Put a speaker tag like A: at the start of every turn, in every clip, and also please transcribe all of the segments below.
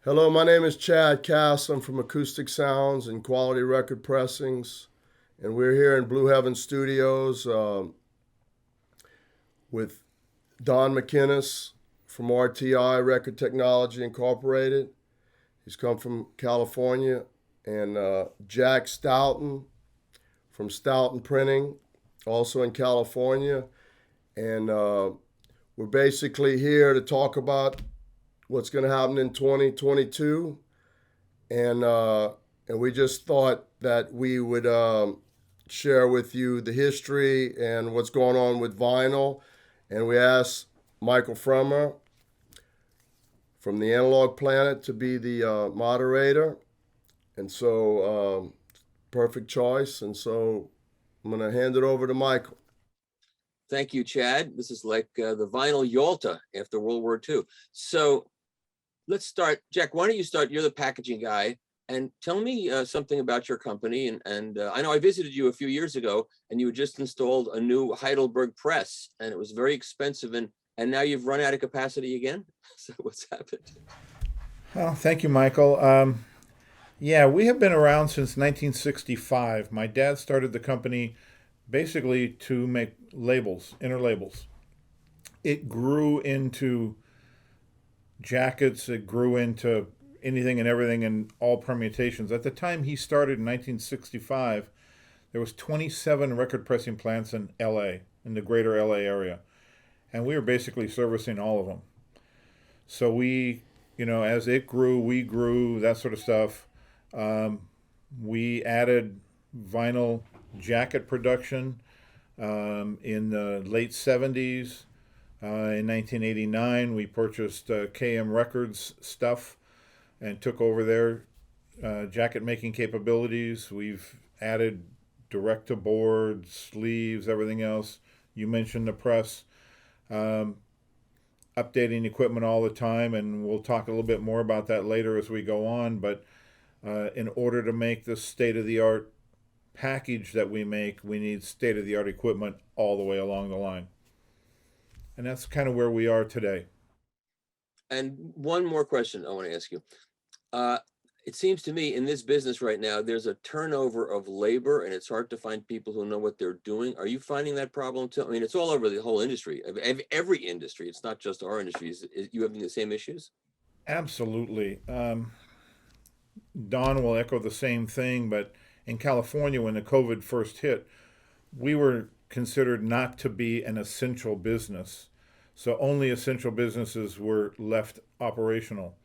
A: Hello, my name is Chad Cass. I'm from Acoustic Sounds and Quality Record Pressings, and we're here in Blue Heaven Studios with Don MacInnis from RTI Record Technology Incorporated. He's come from California, and Jack Stoughton from Stoughton Printing, also in California, and we're basically here to talk about what's going to happen in 2022, and we just thought that we would share with you the history and what's going on with vinyl. And we asked Michael Fremer from the Analog Planet to be the moderator, and so perfect choice. And so I'm going to hand it over to Michael.
B: Thank you, Chad. This is like the vinyl Yalta after World War II. So let's start. Jack, why don't you start? You're the packaging guy, and tell me something about your company. And I know I visited you a few years ago, and you had just installed a new Heidelberg press, and it was very expensive, and now you've run out of capacity again. So what's happened?
C: Well, thank you, Michael. Yeah, we have been around since 1965. My dad started the company basically to make labels, inner labels. It grew into jackets, it grew into anything and everything and all permutations. At the time he started in 1965, there was 27 record pressing plants in LA, in the greater LA area. And we were basically servicing all of them. So we, as it grew, we grew, that sort of stuff. We added vinyl jacket production in the late 70s. In 1989, we purchased KM Records stuff and took over their jacket making capabilities. We've added direct to board, sleeves, everything else. You mentioned the press, updating equipment all the time, and we'll talk a little bit more about that later as we go on. But in order to make this state-of-the-art package that we make, we need state-of-the-art equipment all the way along the line. And that's kind of where we are today.
B: And one more question I want to ask you. It seems to me in this business right now, there's a turnover of labor, and it's hard to find people who know what they're doing. Are you finding that problem too? I mean, it's all over the whole industry, every industry. It's not just our industry. You having the same issues?
C: Absolutely. Don will echo the same thing, but in California, when the COVID first hit, we were considered not to be an essential business. So only essential businesses were left operational.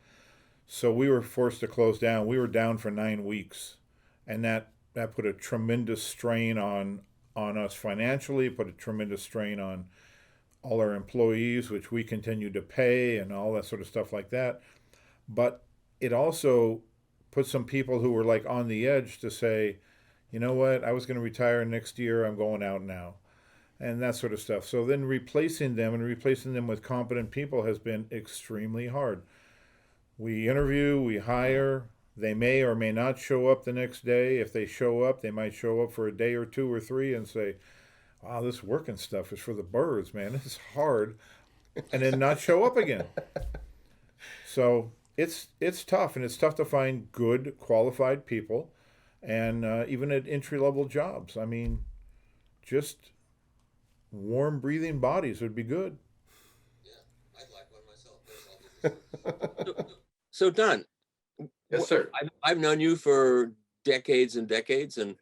C: So we were forced to close down. We were down for 9 weeks. And that put a tremendous strain on us financially, put a tremendous strain on all our employees, which we continue to pay and all that sort of stuff like that. But it also put some people who were like on the edge to say, you know what, I was going to retire next year, I'm going out now, and that sort of stuff. So then replacing them with competent people has been extremely hard. We interview, we hire, they may or may not show up the next day. If they show up, they might show up for a day or two or three and say, wow, this working stuff is for the birds, man, it's hard, and then not show up again. So it's tough, and it's tough to find good, qualified people. And even at entry-level jobs, I mean, just warm breathing bodies would be good.
B: Yeah, I'd like one myself. So Don.
D: Yes, sir.
B: I've known you for decades and decades, and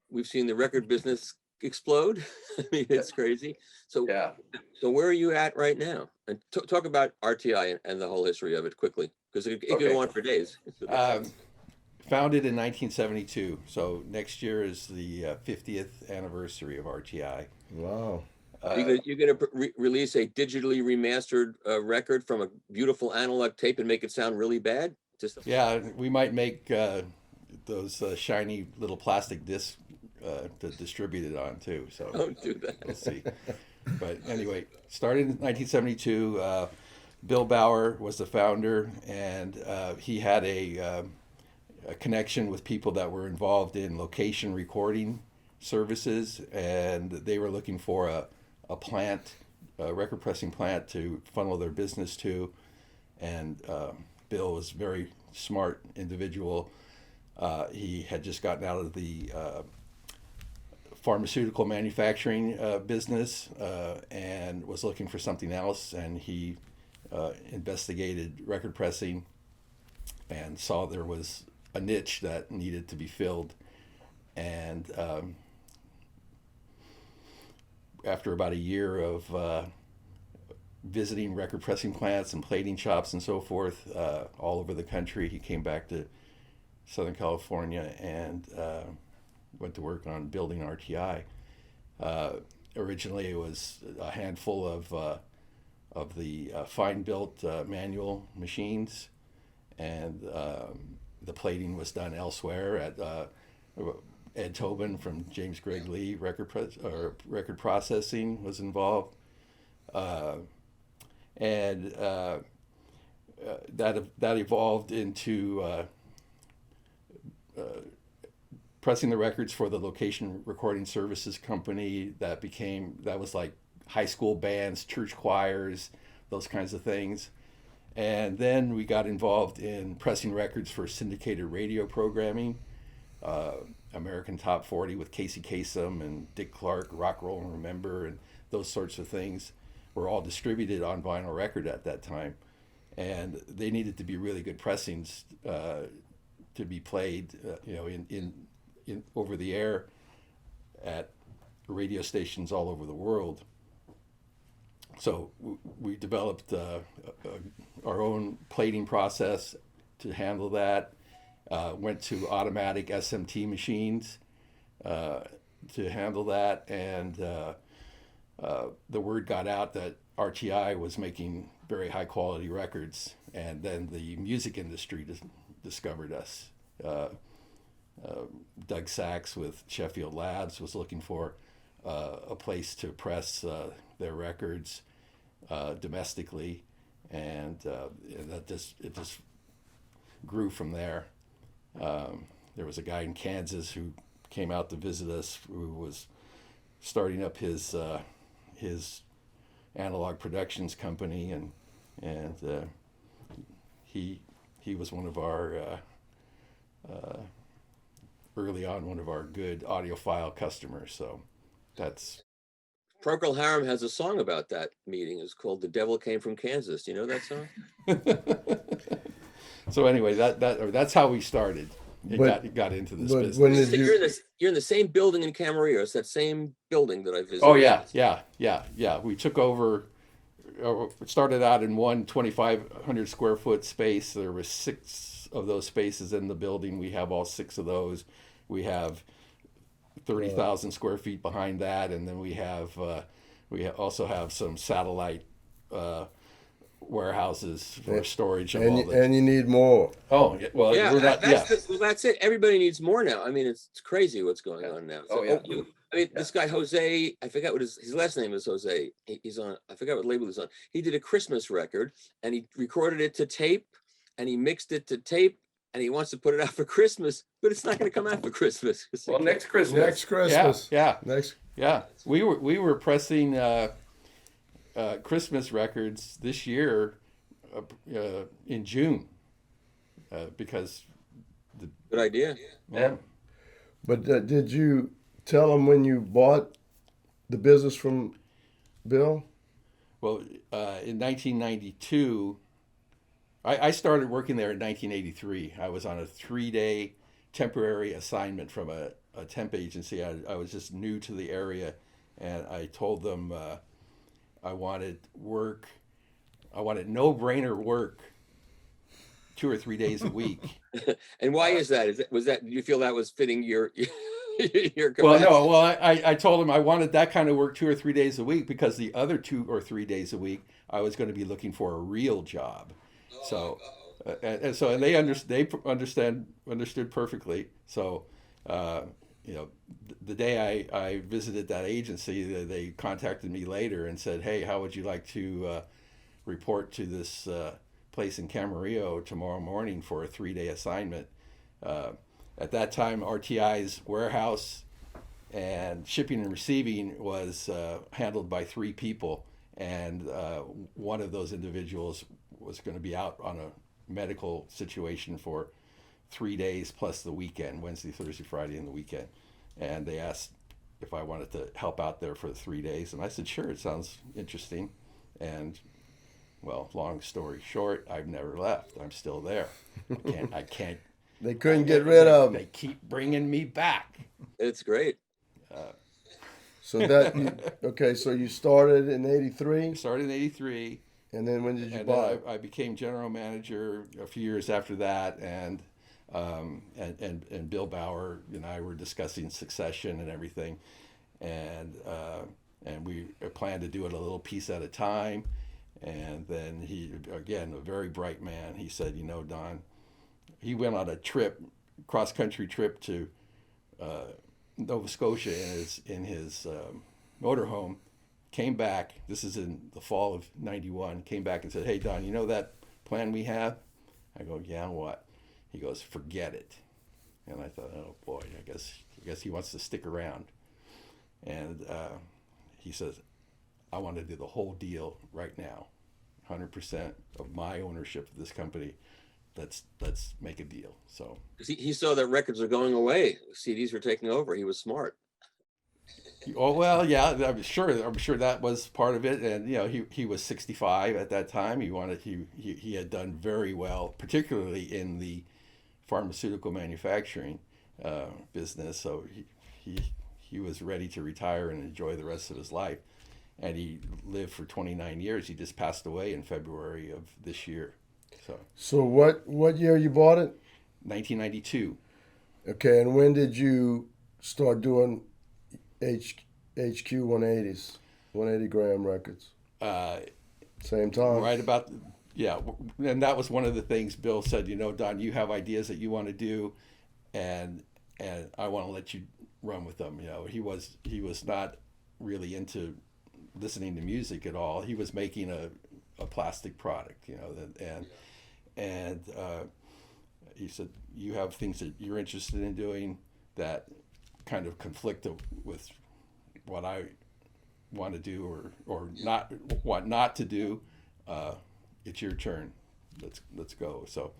B: we've seen the record business explode. I mean, it's crazy. So yeah. So where are you at right now? And talk about RTI and the whole history of it quickly, because it could go on for days.
D: Founded in 1972, so next year is the 50th anniversary of RTI.
A: Wow.
B: You're going to release a digitally remastered record from a beautiful analog tape and make it sound really bad?
D: Yeah, we might make those shiny little plastic discs to distribute it on too. So
B: don't do that.
D: We'll see. But anyway, started in 1972. Bill Bauer was the founder, and he had a connection with people that were involved in location recording services, and they were looking for a plant, a record pressing plant to funnel their business to. And Bill was a very smart individual. He had just gotten out of the pharmaceutical manufacturing business and was looking for something else, and he investigated record pressing and saw there was a niche that needed to be filled. And after about a year of visiting record pressing plants and plating shops and so forth all over the country, he came back to Southern California and went to work on building RTI. Originally, it was a handful of the fine-built manual machines, and the plating was done elsewhere at Ed Tobin from James Gregg Lee Record Processing was involved, and that evolved into pressing the records for the location recording services company that was like high school bands, church choirs, those kinds of things. And then we got involved in pressing records for syndicated radio programming, American Top 40 with Casey Kasem and Dick Clark, Rock, Roll, and Remember, and those sorts of things were all distributed on vinyl record at that time. And they needed to be really good pressings to be played, in over the air at radio stations all over the world. So we developed our own plating process to handle that. Went to automatic SMT machines to handle that, and the word got out that RTI was making very high quality records, and then the music industry discovered us. Doug Sachs with Sheffield Labs was looking for a place to press their records domestically, and it just grew from there. There was a guy in Kansas who came out to visit us who was starting up his analog productions company, and he was one of our early on one of our good audiophile customers. So that's
B: Procol Harum has a song about that meeting. It's called "The Devil Came from Kansas." Do you know that song?
D: So anyway, that's how we started. It got into this business.
A: When
B: So you're in the same building in Camarillo. It's that same building that I visited.
D: Oh yeah. We took over. It started out in one 2,500 square foot space. There were 6 of those spaces in the building. We have all 6 of those. We have 30,000 square feet behind that, and then we also have some satellite warehouses for storage of all this.
A: And you need more.
D: Oh, well,
B: Yeah,
D: we're not.
B: that's it. Everybody needs more now. I mean, it's crazy what's going on now. So, I mean, this guy Jose, I forget what his last name is. Jose. He's on. I forgot what label he's on. He did a Christmas record, and he recorded it to tape, and he mixed it to tape, and he wants to put it out for Christmas, but it's not going to come out for Christmas.
D: Well, next Christmas.
A: Next Christmas.
D: Yeah.
A: Next.
D: Yeah. We were pressing Christmas records this year in June because
B: Good idea.
D: yeah.
A: But did you tell him when you bought the business from Bill?
D: Well, in 1992, I started working there in 1983. I was on a 3-day temporary assignment from a temp agency. I was just new to the area, and I told them I wanted work. I wanted no-brainer work 2 or 3 days a week.
B: And why is that? Do you feel that was fitting your your
D: Well,
B: capacity?
D: no. Well, I told him I wanted that kind of work 2 or 3 days a week because the other 2 or 3 days a week I was going to be looking for a real job. So, and they understood perfectly. So, the day I visited that agency, they contacted me later and said, "Hey, how would you like to report to this place in Camarillo tomorrow morning for a 3-day assignment. At that time, RTI's warehouse and shipping and receiving was handled by 3 people, and one of those individuals was going to be out on a medical situation for 3 days plus the weekend, Wednesday, Thursday, Friday, and the weekend. And they asked if I wanted to help out there for the 3 days, and I said, sure, it sounds interesting. And well, long story short, I've never left. I'm still there. I can't.
A: They couldn't get rid of
D: They keep bringing me back.
B: It's great.
A: So okay, so you started in '83,
D: Started in '83.
A: and then when did you
D: And
A: buy?
D: then I became general manager a few years after that, and Bill Bauer and I were discussing succession and everything, and we planned to do it a little piece at a time. And then he, again, a very bright man, he said, you know, Don, he went on a trip, cross-country trip to Nova Scotia in his motorhome, came back, this is in the fall of '91, came back and said, hey, Don, you know that plan we have? I go, yeah, what? He goes, forget it. And I thought, oh boy, I guess he wants to stick around. And he says, I want to do the whole deal right now, 100% of my ownership of this company. Let's make a deal. So
B: He saw that records are going away. CDs were taking over. He was smart.
D: oh well, yeah, I'm sure that was part of it. And you know, he was 65 at that time. He had done very well, particularly in the pharmaceutical manufacturing business. So he was ready to retire and enjoy the rest of his life. And he lived for 29 years. He just passed away in February of this year.
A: So what year you bought it?
D: 1992.
A: Okay, and when did you start doing HQ 180s, 180 gram records? Same time.
D: Right about, yeah. And that was one of the things Bill said, you know, Don, you have ideas that you want to do, and I want to let you run with them. You know, he was not really into listening to music at all. He was making a plastic product, you know, and he said, you have things that you're interested in doing that kind of conflict with what I want to do or not want not to do. It's your turn. Let's go. So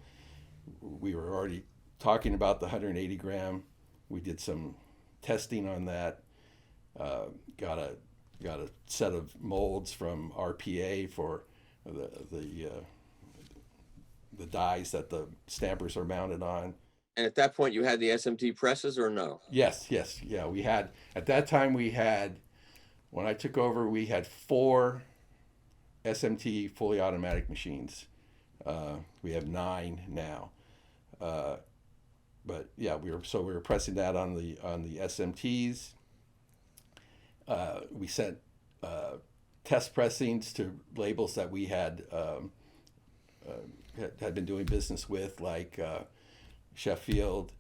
D: we were already talking about the 180 gram. We did some testing on that. Got a set of molds from RPA for the dies that the stampers are mounted on.
B: And at that point, you had the SMT presses or no?
D: Yes, yeah. We had, at that time, when I took over, we had 4 SMT fully automatic machines. We have 9 now. But yeah, we were pressing that on the SMTs. We sent test pressings to labels that we had been doing business with, like Sheffield,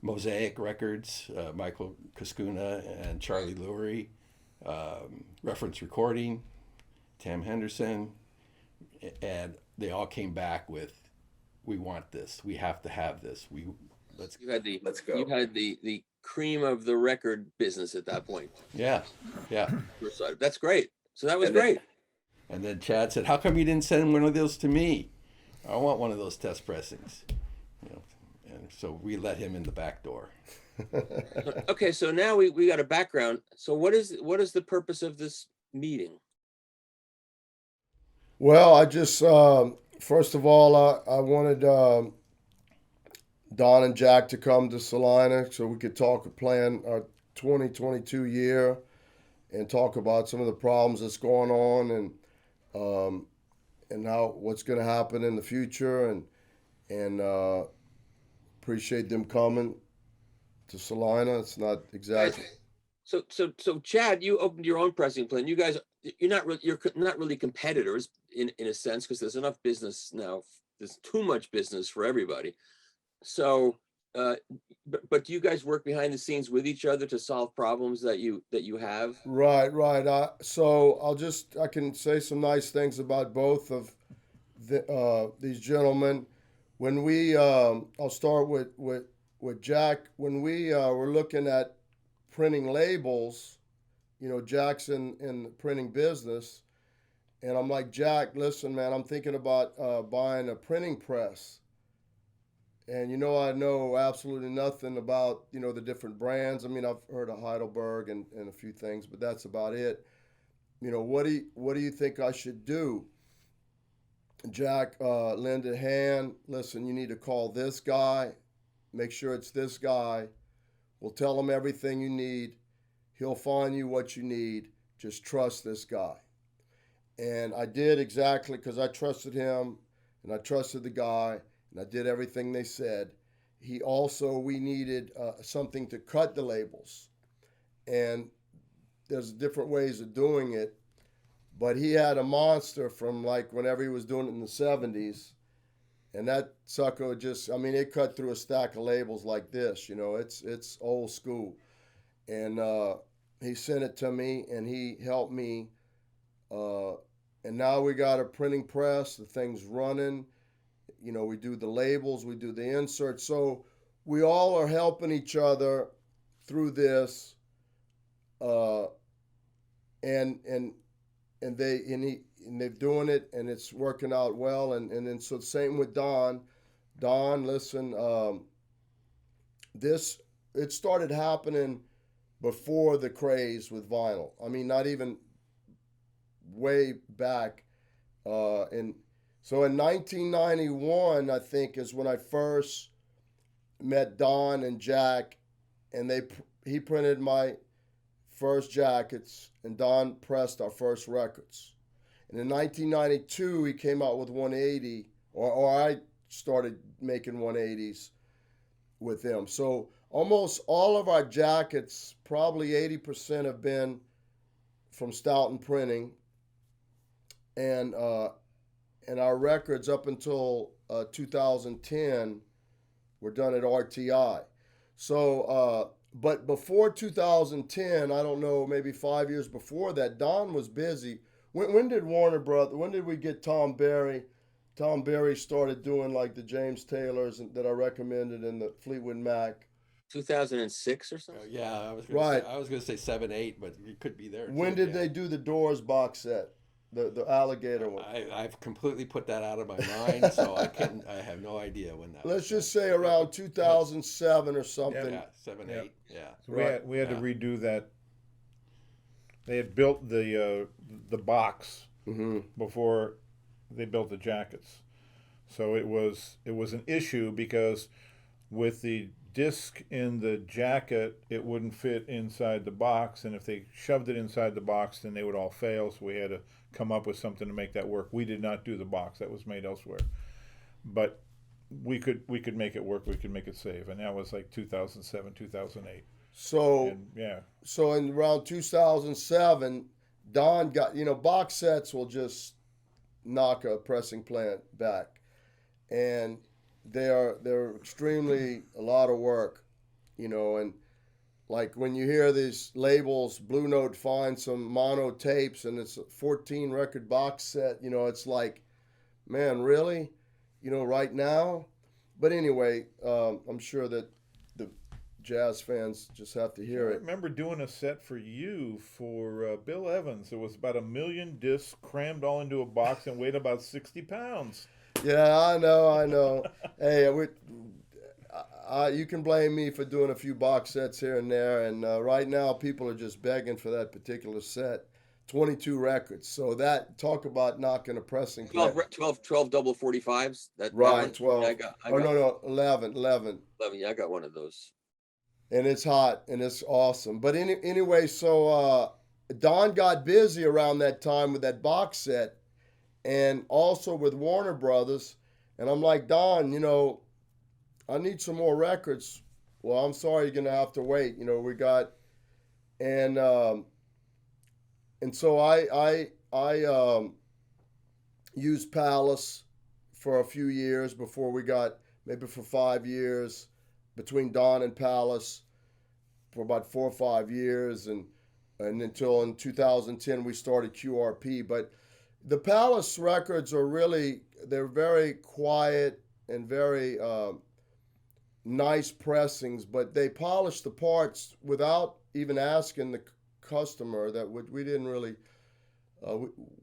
D: Mosaic Records, Michael Kaskuna and Charlie Lurie, Reference Recording, Tam Henderson, and they all came back with, we want this, we have to have this, let's go.
B: You had the cream of the record business at that point.
D: Yeah.
B: That's great. So that was great.
D: And then Chad said, how come you didn't send one of those to me? I want one of those test pressings. You know, and so we let him in the back door.
B: Okay, so now we got a background. So what is the purpose of this meeting?
A: Well, I just first of all, I wanted Don and Jack to come to Salina so we could plan our 2022 year and talk about some of the problems that's going on and now what's going to happen in the future, and appreciate them coming to Salina. It's not exactly.
B: So Chad, you opened your own pressing plant. You guys, you're not really competitors in a sense, because there's enough business now. There's too much business for everybody. So uh, but do you guys work behind the scenes with each other to solve problems that you have?
A: Right, right. So I can say some nice things about both of these gentlemen. When I'll start with Jack. When we were looking at printing labels, Jack's in the printing business, and I'm like, Jack, listen, man, I'm thinking about buying a printing press. And I know absolutely nothing about the different brands. I mean, I've heard of Heidelberg and a few things, but that's about it. What do you think I should do? Jack lended a hand. Listen, you need to call this guy. Make sure it's this guy. We'll tell him everything you need. He'll find you what you need. Just trust this guy. And I did exactly because I trusted him and I trusted the guy and I did everything they said. We needed something to cut the labels. And there's different ways of doing it. But he had a monster from like whenever he was doing it in the 70s. And that sucker it cut through a stack of labels like this. It's old school. And he sent it to me and he helped me. And now we got a printing press. The thing's running. We do the labels, we do the inserts. So we all are helping each other through this. And they're doing it and it's working out well. And then so same with Don. Don, listen, it started happening before the craze with vinyl. I mean, not even way back. So in 1991, I think, is when I first met Don and Jack, and he printed my first jackets, and Don pressed our first records. And in 1992, he came out with 180, or I started making 180s with him. So almost all of our jackets, probably 80% have been from Stoughton Printing, and our records up until 2010 were done at RTI. So, but before 2010, I don't know, maybe 5 years before that, Don was busy. When did Warner Brothers? When did we get Tom Berry? Tom Berry started doing like the James Taylors that I recommended in the Fleetwood Mac.
B: 2006 or something?
D: Yeah,
A: Right.
D: I was gonna say 7, 8, but it could be there.
A: When
D: too,
A: did
D: yeah.
A: they do the Doors box set? The alligator one.
D: I've completely put that out of my mind, so I have no idea when that
A: Let's
D: was
A: just
D: done.
A: say around 2007 or something.
D: Yeah, 7,
C: Yeah.
D: 8, yeah.
C: So
A: Right.
C: we had to
D: Yeah.
C: redo that. They had built the box
A: Mm-hmm.
C: before they built the jackets, so it was an issue because with the disc in the jacket, it wouldn't fit inside the box, and if they shoved it inside the box, then they would all fail. So we had to come up with something to make that work. We did not do the box; that was made elsewhere, but we could make it work. We could make it save, and that was like 2007, 2008.
A: So
C: And yeah,
A: so in around 2007, Don got box sets will just knock a pressing plant back, and they're extremely a lot of work, and like when you hear these labels, Blue Note finds some mono tapes and it's a 14 record box set, it's like, man, really, right now. But anyway, I'm sure that the jazz fans just have to
C: I
A: hear it.
C: remember doing a set for you for Bill Evans. It was about 1,000,000 discs crammed all into a box and weighed about 60 pounds.
A: Yeah, I know. Hey, you can blame me for doing a few box sets here and there, and right now people are just begging for that particular set. 22 records. So talk about knocking a pressing
B: 12,
A: plant.
B: 12 double 45s. That
A: Right,
B: one?
A: 12.
B: Yeah, I got
A: No, 11.
B: 11. Yeah, I got one of those.
A: And it's hot and it's awesome. But anyway, so Don got busy around that time with that box set and also with Warner Brothers. And I'm like, Don, I need some more records. Well, I'm sorry, you're gonna have to wait. We got, and so I used Palace for a few years before we got, maybe for 5 years, between Don and Palace for about 4 or 5 years, and until in 2010 we started QRP. But the Palace records are they're very quiet and very nice pressings, but they polish the parts without even asking the customer. That we didn't really,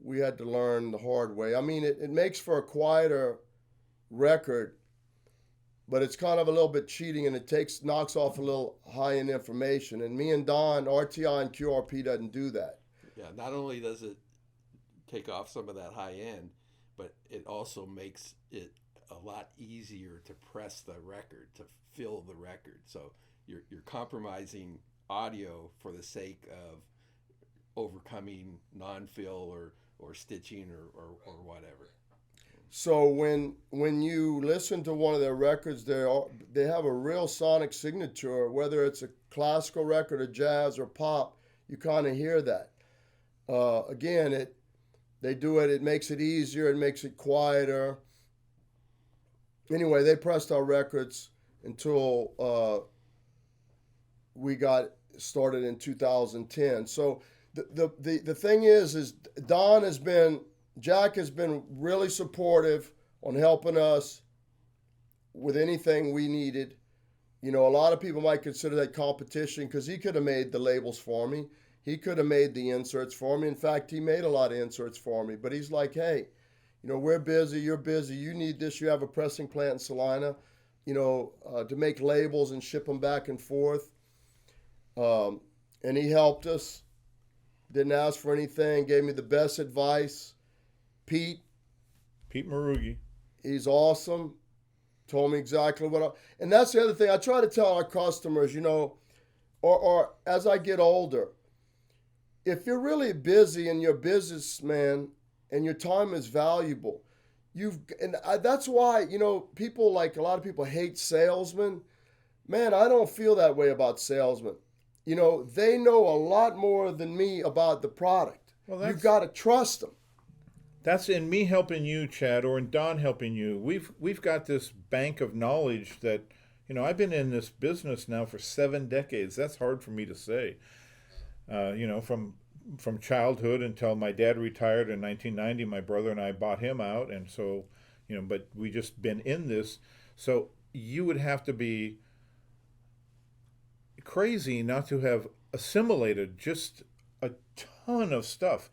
A: we had to learn the hard way. I mean, it makes for a quieter record, but it's kind of a little bit cheating, and it knocks off a little high-end information. And me and Don, RTI and QRP doesn't do that.
D: Yeah, not only does it take off some of that high end, but it also makes it a lot easier to press the record, to fill the record. So you're compromising audio for the sake of overcoming non-fill or stitching or whatever.
A: So when you listen to one of their records, they have a real sonic signature. Whether it's a classical record, or jazz, or pop, you kind of hear that. Again, they do it. It makes it easier. It makes it quieter. Anyway, they pressed our records until we got started in 2010. So the thing is Jack has been really supportive on helping us with anything we needed. You know, a lot of people might consider that competition, because he could have made the labels for me. He could have made the inserts for me. In fact, he made a lot of inserts for me. But he's like, hey, you know, we're busy, you're busy, you need this, you have a pressing plant in Salina, you know, to make labels and ship them back and forth. And he helped us, didn't ask for anything, gave me the best advice. Pete
C: Marugi.
A: He's awesome. Told me exactly and that's the other thing I try to tell our customers, you know, or as I get older, if you're really busy and you're a businessman and your time is valuable, that's why, you know, a lot of people hate salesmen. Man, I don't feel that way about salesmen. You know, they know a lot more than me about the product. Well, you've got to trust them.
C: That's in me helping you, Chad, or in Don helping you. We've got this bank of knowledge that, you know, I've been in this business now for 7 decades. That's hard for me to say. You know, from childhood until my dad retired in 1990, my brother and I bought him out, and so, you know, but we just been in this. So you would have to be crazy not to have assimilated just a ton of stuff.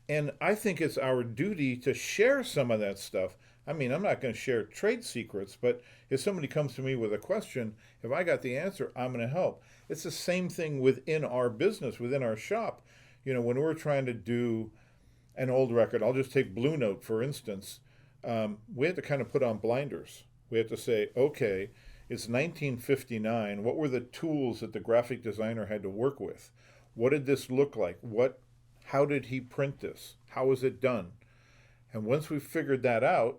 C: And I think it's our duty to share some of that stuff. I mean, I'm not going to share trade secrets, but if somebody comes to me with a question, if I got the answer, I'm going to help. It's the same thing within our business, within our shop. You know, when we're trying to do an old record, I'll just take Blue Note, for instance. We had to kind of put on blinders. We had to say, okay, it's 1959. What were the tools that the graphic designer had to work with? What did this look like? How did he print this? How was it done? And once we figured that out,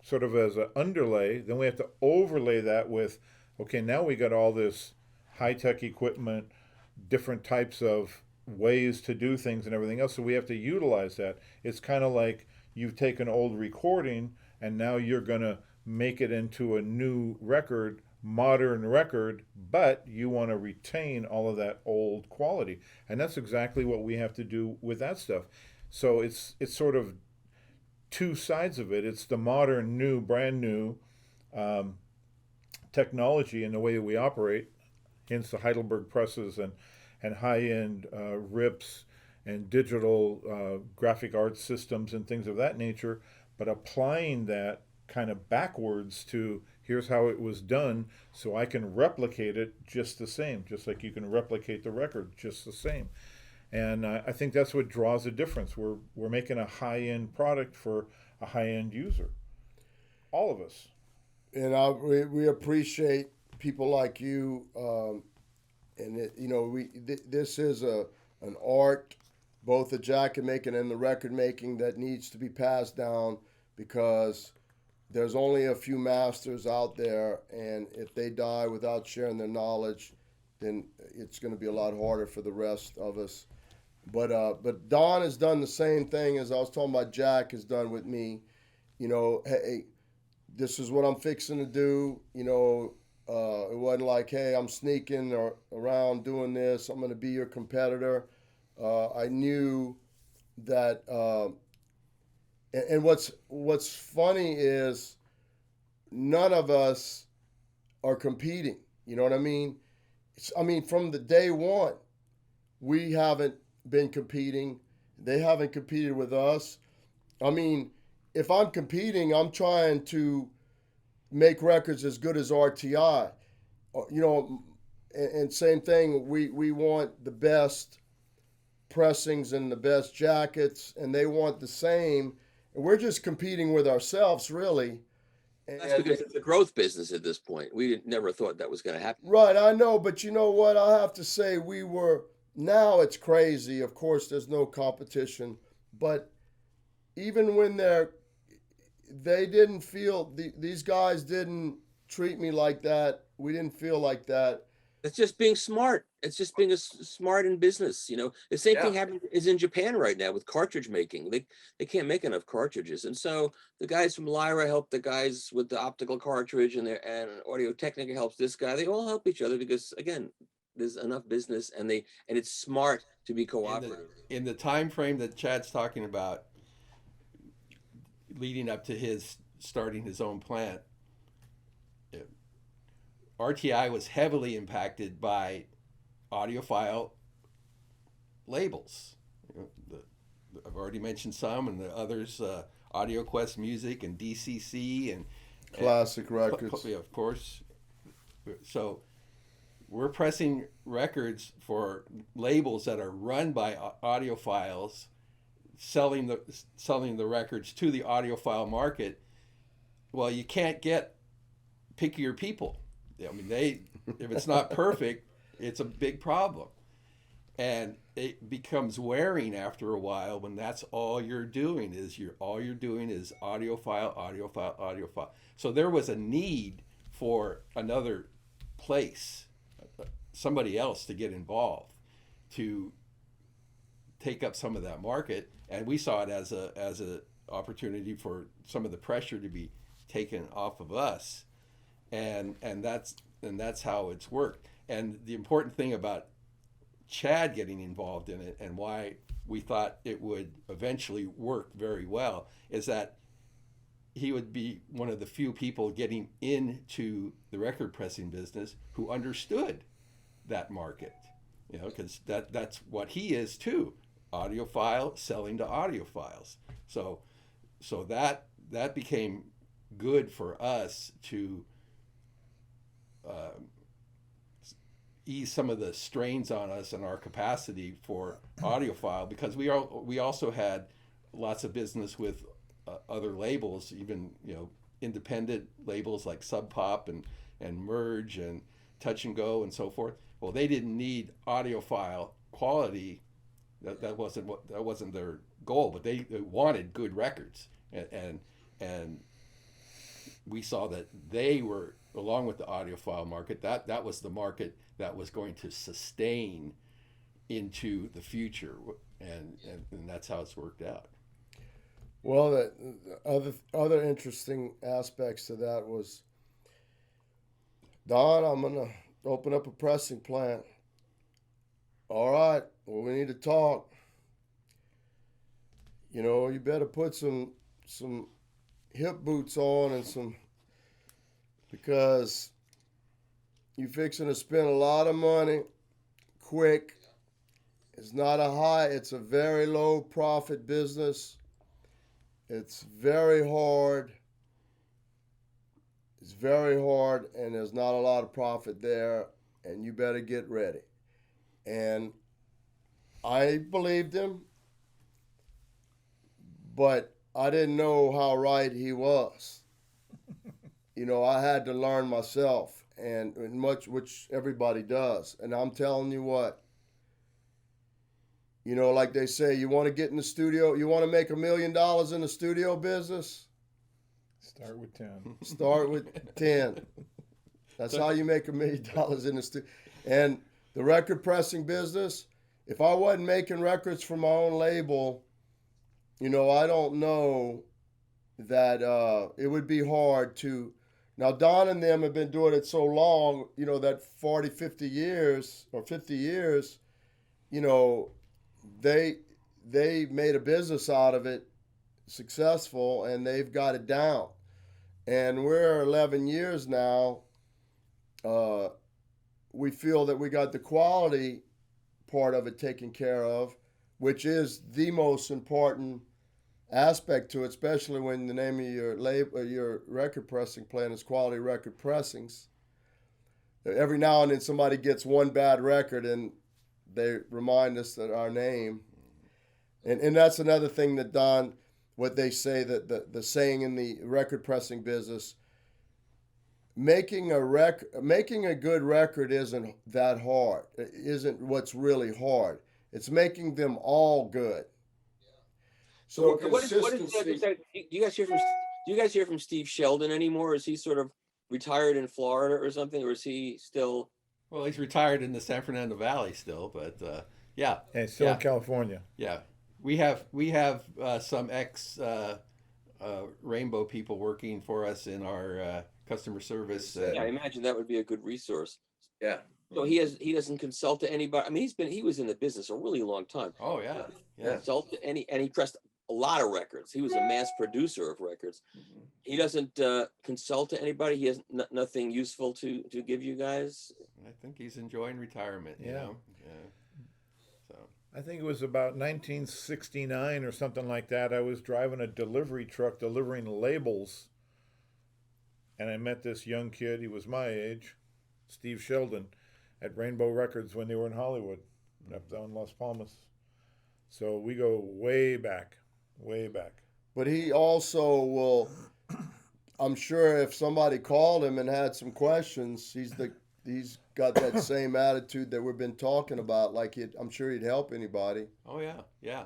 C: sort of as an underlay, then we have to overlay that with, okay, now we got all this high-tech equipment, different types of ways to do things and everything else, so we have to utilize that. It's kind of like you've taken old recording and now you're going to make it into a new record, modern record, but you want to retain all of that old quality. And that's exactly what we have to do with that stuff. So it's sort of two sides of it. It's the modern, new, brand new technology and the way that we operate, hence the Heidelberg presses and high-end rips and digital graphic arts systems and things of that nature, but applying that kind of backwards to here's how it was done so I can replicate it just the same, just like you can replicate the record just the same. And I think that's what draws a difference. We're making a high-end product for a high-end user. All of us.
A: And we appreciate people like you. This is an art, both the jacket making and the record making, that needs to be passed down, because there's only a few masters out there, and if they die without sharing their knowledge, then it's going to be a lot harder for the rest of us. But Don has done the same thing as I was talking about Jack has done with me. You know, hey, this is what I'm fixing to do. You know, It wasn't like, hey, I'm sneaking or around doing this. I'm going to be your competitor. I knew that, and what's funny is none of us are competing. You know what I mean? I mean, from the day one, we haven't been competing. They haven't competed with us. I mean, if I'm competing, I'm trying to make records as good as RTI. You know, and same thing, we want the best pressings and the best jackets, and they want the same. And we're just competing with ourselves, really.
B: That's because it's a growth business at this point. We never thought that was going to happen.
A: Right, I know, but you know what? I have to say, now it's crazy. Of course, there's no competition, but even when they didn't feel, these guys didn't treat me like that. We didn't feel like that.
B: It's just being smart. It's just being smart in business. The same thing is in Japan right now with cartridge making. They can't make enough cartridges, and so the guys from Lyra help the guys with the optical cartridge, and Audio Technica helps this guy. They all help each other because, again, there's enough business, and it's smart to be cooperative.
D: In the time frame that Chad's talking about, leading up to his starting his own plant, RTI was heavily impacted by audiophile labels. I've already mentioned some, and the others, AudioQuest Music and DCC and
A: Classic Records.
D: Of course. So we're pressing records for labels that are run by audiophiles, selling the records to the audiophile market. Well, you can't get pickier people. I mean, if it's not perfect, it's a big problem. And it becomes wearing after a while when that's all you're doing is audiophile. So there was a need for another place, somebody else to get involved, to take up some of that market, and we saw it as a opportunity for some of the pressure to be taken off of us. And that's how it's worked. And the important thing about Chad getting involved in it, and why we thought it would eventually work very well, is that he would be one of the few people getting into the record pressing business who understood that market. Because that's what he is too, audiophile selling to audiophiles. So that became good for us to ease some of the strains on us and our capacity for audiophile, because we also had lots of business with other labels, even independent labels like Sub Pop and Merge and Touch and Go and so forth. Well, they didn't need audiophile quality. That wasn't their goal, but they wanted good records, and we saw that they were, along with the audiophile market, that was the market that was going to sustain into the future, and that's how it's worked out.
A: Well, the other interesting aspects to that was, Don, I'm gonna open up a pressing plant. All right, well, we need to talk. You better put some hip boots on and because you're fixing to spend a lot of money quick. It's not it's a very low profit business. It's very hard. And there's not a lot of profit there, and you better get ready. And I believed him, but I didn't know how right he was. I had to learn myself, and which everybody does. And I'm telling you what, like they say, you want to get in the studio, you want to make $1 million in the studio business?
C: Start with 10.
A: Start with 10. That's how you make $1 million in the studio. And the record pressing business, if I wasn't making records for my own label, I don't know that it would be hard to Now, Don and them have been doing it so long, that 40, 50 years or 50 years, you know, they made a business out of it, successful, and they've got it down. And we're 11 years now. We feel that we got the quality part of it taken care of, which is the most important aspect to it, especially when the name of your record pressing plant is Quality Record Pressings. Every now and then somebody gets one bad record and they remind us that our name. And that's another thing that Don, what they say, that the saying in the record pressing business, making a good record isn't that hard. It isn't what's really hard. It's making them all good. So
B: what is
A: consistency.
B: that? Do you guys hear from Steve Sheldon anymore? Is he sort of retired in Florida or something, or is he still?
D: Well, he's retired in the San Fernando Valley still, but yeah.
C: Yeah, he's still in California.
D: Yeah, we have some ex Rainbow people working for us in our customer service.
B: Yeah, I imagine that would be a good resource.
D: Yeah.
B: So he doesn't consult to anybody. I mean, he was in the business a really long time.
D: Oh yeah. Yeah.
B: Consult to and he pressed a lot of records. He was a mass producer of records.
D: Mm-hmm.
B: He doesn't consult to anybody. He has nothing useful to give you guys.
D: I think he's enjoying retirement. You know. Yeah. So
C: I think it was about 1969 or something like that. I was driving a delivery truck delivering labels, and I met this young kid. He was my age, Steve Sheldon, at Rainbow Records when they were in Hollywood, up down Las Palmas. So we go way back.
A: But he also will, I'm sure if somebody called him and had some questions, he's got that same attitude that we've been talking about. Like I'm sure he'd help anybody.
D: Oh yeah, yeah.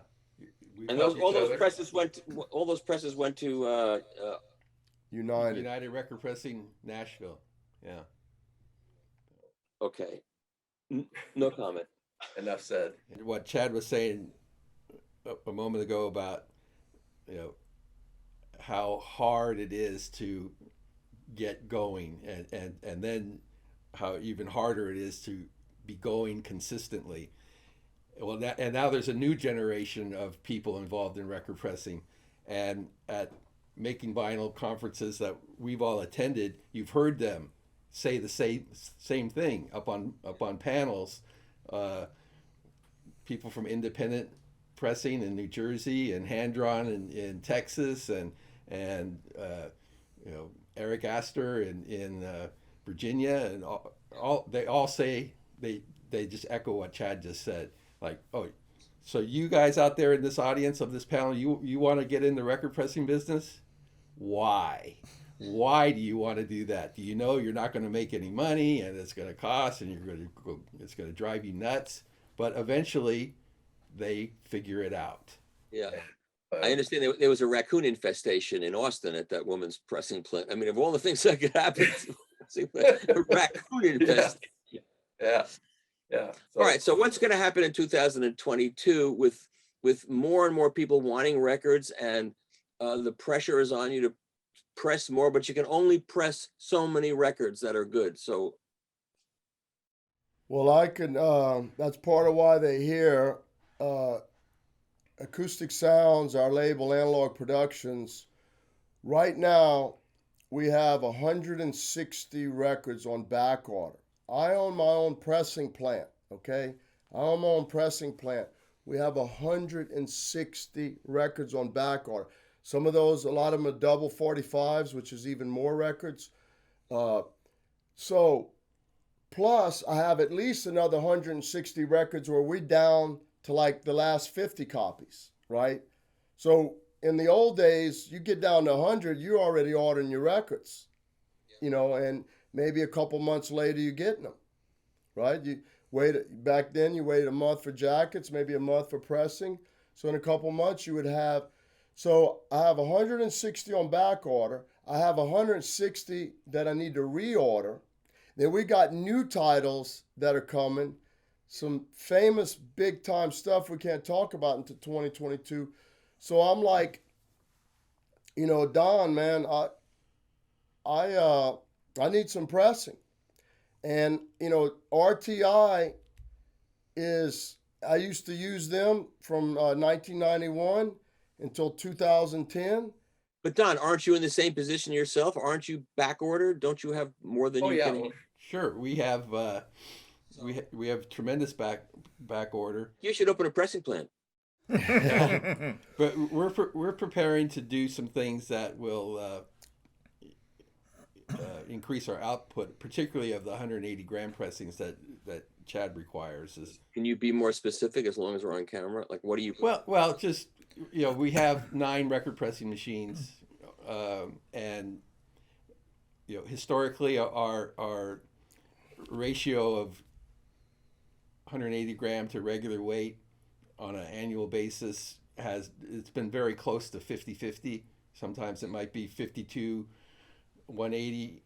B: And all those presses went to
A: United
D: Record Pressing, Nashville. Yeah.
B: Okay. No comment.
D: Enough said. What Chad was saying a moment ago about, how hard it is to get going, and then how even harder it is to be going consistently. Well, now there's a new generation of people involved in record pressing, and at Making Vinyl conferences that we've all attended, you've heard them say the same thing up on panels. People from independent pressing in New Jersey and hand drawn in Texas, and Eric Astor in Virginia, and all they all say they just echo what Chad just said. Like, oh, so you guys out there in this audience of this panel, you want to get in the record pressing business? Why? Why do you want to do that? Do you know you're not going to make any money, and it's going to cost, and it's going to drive you nuts? But eventually, they figure it out.
B: Yeah, I understand there was a raccoon infestation in Austin at that woman's pressing plant. I mean, of all the things that could happen, a raccoon infestation.
D: Yeah.
B: All right. So what's going to happen in 2022 with more and more people wanting records, and the pressure is on you to press more, but you can only press so many records that are good. So,
A: well, I can. That's part of why they hear Acoustic Sounds, our label, Analog Productions. Right now, we have 160 records on back order. I own my own pressing plant. Okay, I own my own pressing plant. We have 160 records on back order. Some of those, a lot of them are double 45s, which is even more records. So, plus I have at least another 160 records where we're down to like the last 50 copies, right? So in the old days, you get down to 100, you're already ordering your records, and maybe a couple months later you're getting them, right? Back then you waited a month for jackets, maybe a month for pressing. So in a couple months you would have. So I have 160 on back order. I have 160 that I need to reorder. Then we got new titles that are coming, some famous big time stuff we can't talk about until 2022. So I'm like, Don, man, I need some pressing. And RTI is, I used to use them from 1991 until 2010.
B: But Don, aren't you in the same position yourself? Aren't you back ordered? Don't you have more than
D: Oh
B: you
D: yeah,
B: can?
D: well, sure. We have we have tremendous back order.
B: You should open a pressing plant.
D: But we're preparing to do some things that will increase our output, particularly of the 180 gram pressings that Chad requires.
B: Can you be more specific as long as we're on camera? Like, what do you?
D: Well, just we have 9 record pressing machines, and historically our ratio of 180 gram to regular weight on an annual basis it's been very close to 50-50. Sometimes it might be 52% 180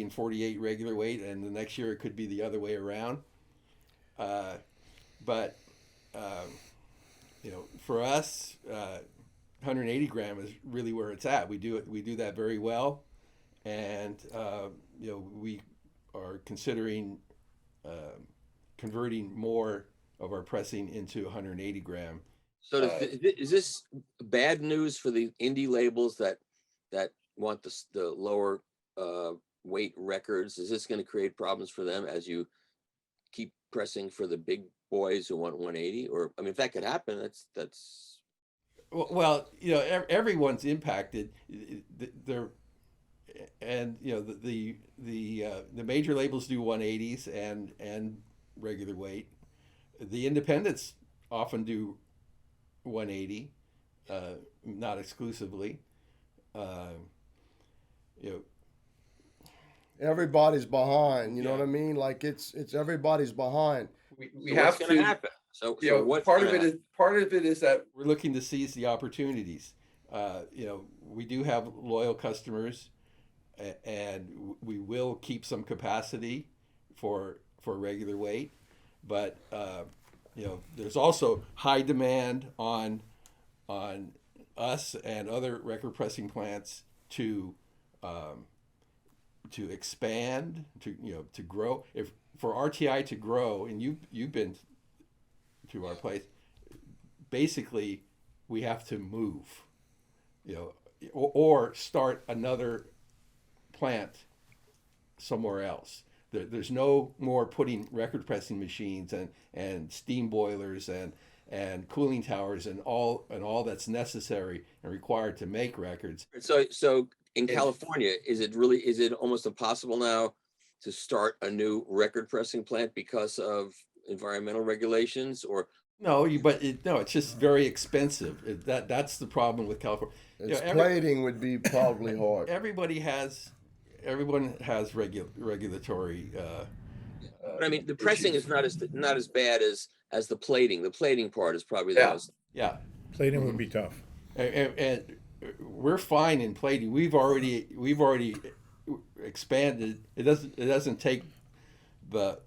D: and 48 regular weight, and the next year it could be the other way around. But for us, 180 gram is really where it's at. We do that very well, and we are considering converting more of our pressing into 180 gram.
B: So is this bad news for the indie labels that want the lower weight records? Is this going to create problems for them as you keep pressing for the big boys who want 180? Or I mean, if that could happen, that's
D: well, everyone's impacted. They're and the major labels do 180s and regular weight. The independents often do 180, not exclusively.
A: Everybody's behind. You know what I mean? Like it's everybody's behind.
D: We
B: so
D: have
B: what's going to happen. So what's
D: part of it is that we're looking to seize the opportunities. We do have loyal customers, and we will keep some capacity for regular weight, but there's also high demand on us and other record pressing plants to expand, to grow. If for RTI to grow, and you've been to our place, basically we have to move, or start another plant somewhere else. There's no more putting record pressing machines and steam boilers and cooling towers and all that's necessary and required to make records.
B: So in California, is it almost impossible now to start a new record pressing plant because of environmental regulations? Or
D: no, it's just very expensive. That's the problem with California.
A: Plating would be probably hard.
D: Everyone has regulatory.
B: But I mean, the pressing is not as bad as the plating. The plating part is probably the most.
D: Yeah,
C: Plating would be tough.
D: and we're fine in plating. We've already expanded. It doesn't take the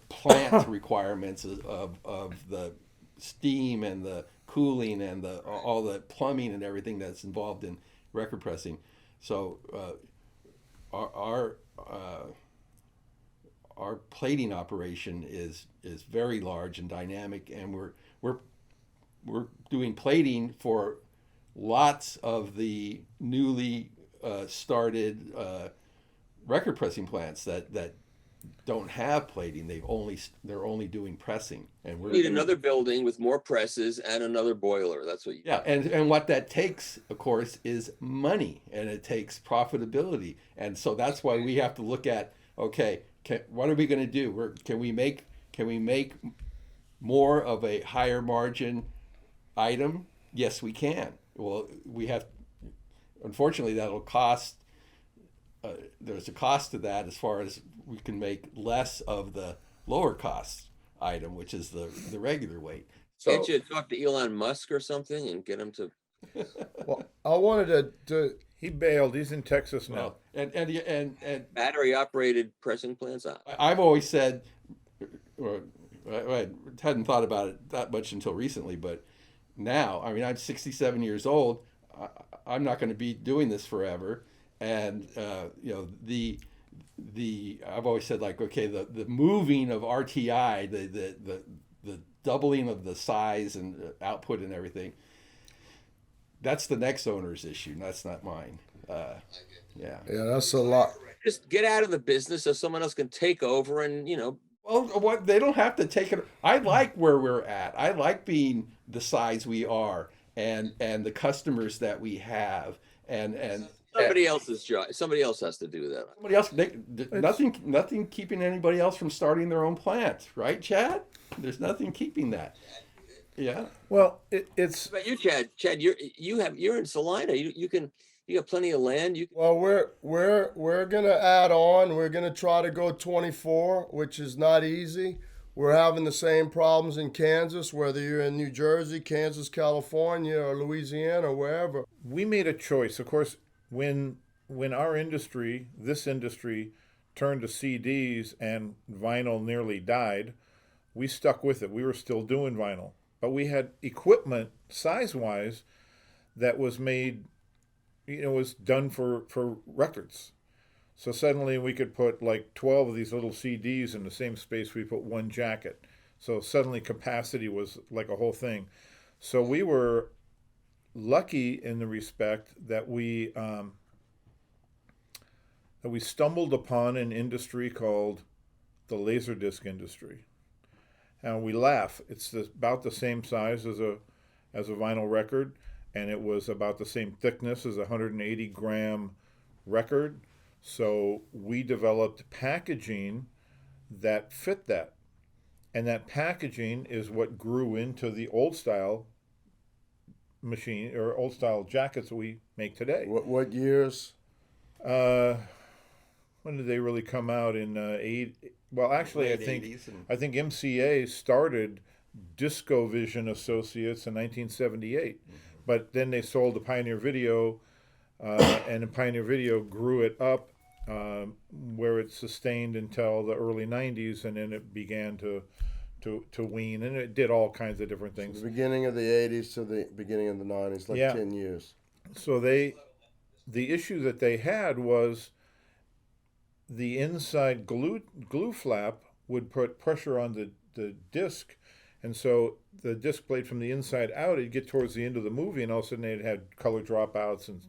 D: plant requirements of the steam and the cooling and all the plumbing and everything that's involved in record pressing. So our plating operation is very large and dynamic, and we're doing plating for lots of the newly started record pressing plants that don't have plating. They're only doing pressing, and
B: We need another building with more presses and another boiler. That's what you.
D: Yeah, and what that takes, of course, is money, and it takes profitability, and so that's why we have to look at, okay, what are we going to do? Can we make more of a higher margin item? Yes, we can. Well, we have. Unfortunately, that'll cost. There's a cost to that, as far as we can make less of the lower cost item, which is the regular weight.
B: So, can't you talk to Elon Musk or something and get him to?
A: Well, I wanted to.
C: He bailed. He's in Texas now.
D: Well, and
B: Battery operated pressing plants.
D: I've always said, or I hadn't thought about it that much until recently, but now, I mean, I'm 67 years old. I'm not going to be doing this forever, And you know, the I've always said, like, okay, the moving of RTI, the doubling of the size and output and everything, that's the next owner's issue. That's not mine. Yeah.
A: Yeah, that's a lot.
B: Just get out of the business so someone else can take over and,
D: Well, what, they don't have to take it. I like where we're at. I like being the size we are, and the customers that we have, and
B: somebody else's job. Somebody else has to do that.
D: somebody else. Nothing keeping anybody else from starting their own plant, right, Chad? There's nothing keeping that. Yeah.
C: Well, it's
B: But you, Chad, you're in Salina. You got plenty of land.
A: Well, we're gonna add on. We're gonna try to go 24, which is not easy. We're having the same problems in Kansas, whether you're in New Jersey, Kansas, California, or Louisiana, or wherever.
C: we made a choice. Of course, when our industry, this industry, turned to CDs and vinyl nearly died, we stuck with it. We were still doing vinyl, but we had equipment size-wise that was made, was done for records. So suddenly we could put like 12 of these little CDs in the same space we put one jacket. So suddenly capacity was like a whole thing. So we were lucky in the respect that we stumbled upon an industry called the Laserdisc industry. And we laugh. It's about the same size as a vinyl record, and it was about the same thickness as a 180 gram record. So we developed packaging that fit that. And that packaging is what grew into the old style machine or old style jackets that we make today.
A: What years?
C: When did they really come out? In well, actually,
D: Late
C: I think
D: 80s and-
C: I think MCA started Disco Vision Associates in 1978, but then they sold to Pioneer Video, and the Pioneer Video grew it up, where it sustained until the early 90s, and then it began to wean, and it did all kinds of different things.
A: The beginning of the 80s to the beginning of the 90s, like
C: Yeah.
A: 10 years.
C: So the issue that they had was the inside glue flap would put pressure on the disc, and so the disc played from the inside out. It'd get towards the end of the movie, and all of a sudden it had color dropouts and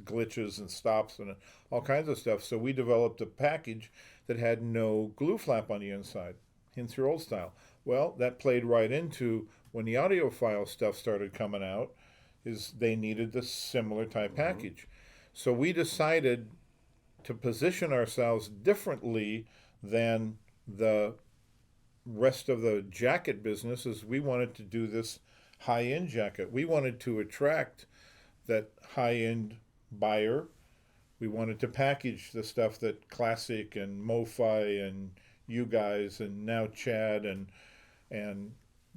C: glitches and stops and all kinds of stuff. So we developed a package that had no glue flap on the inside, hence your old style. Well, that played right into when the audiophile stuff started coming out, is they needed the similar type package. So we decided to position ourselves differently than the rest of the jacket business, is we wanted to do this high-end jacket. We wanted to attract that high-end buyer. We wanted to package the stuff that Classic and MoFi and you guys and now Chad and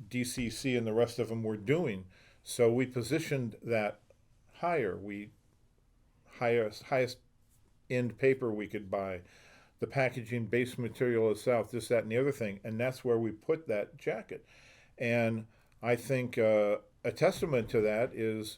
C: DCC and the rest of them were doing. So we positioned that higher. We highest end paper we could buy, the packaging, base material of South, this, that, and the other thing, and that's where we put that jacket. And I think a testament to that is,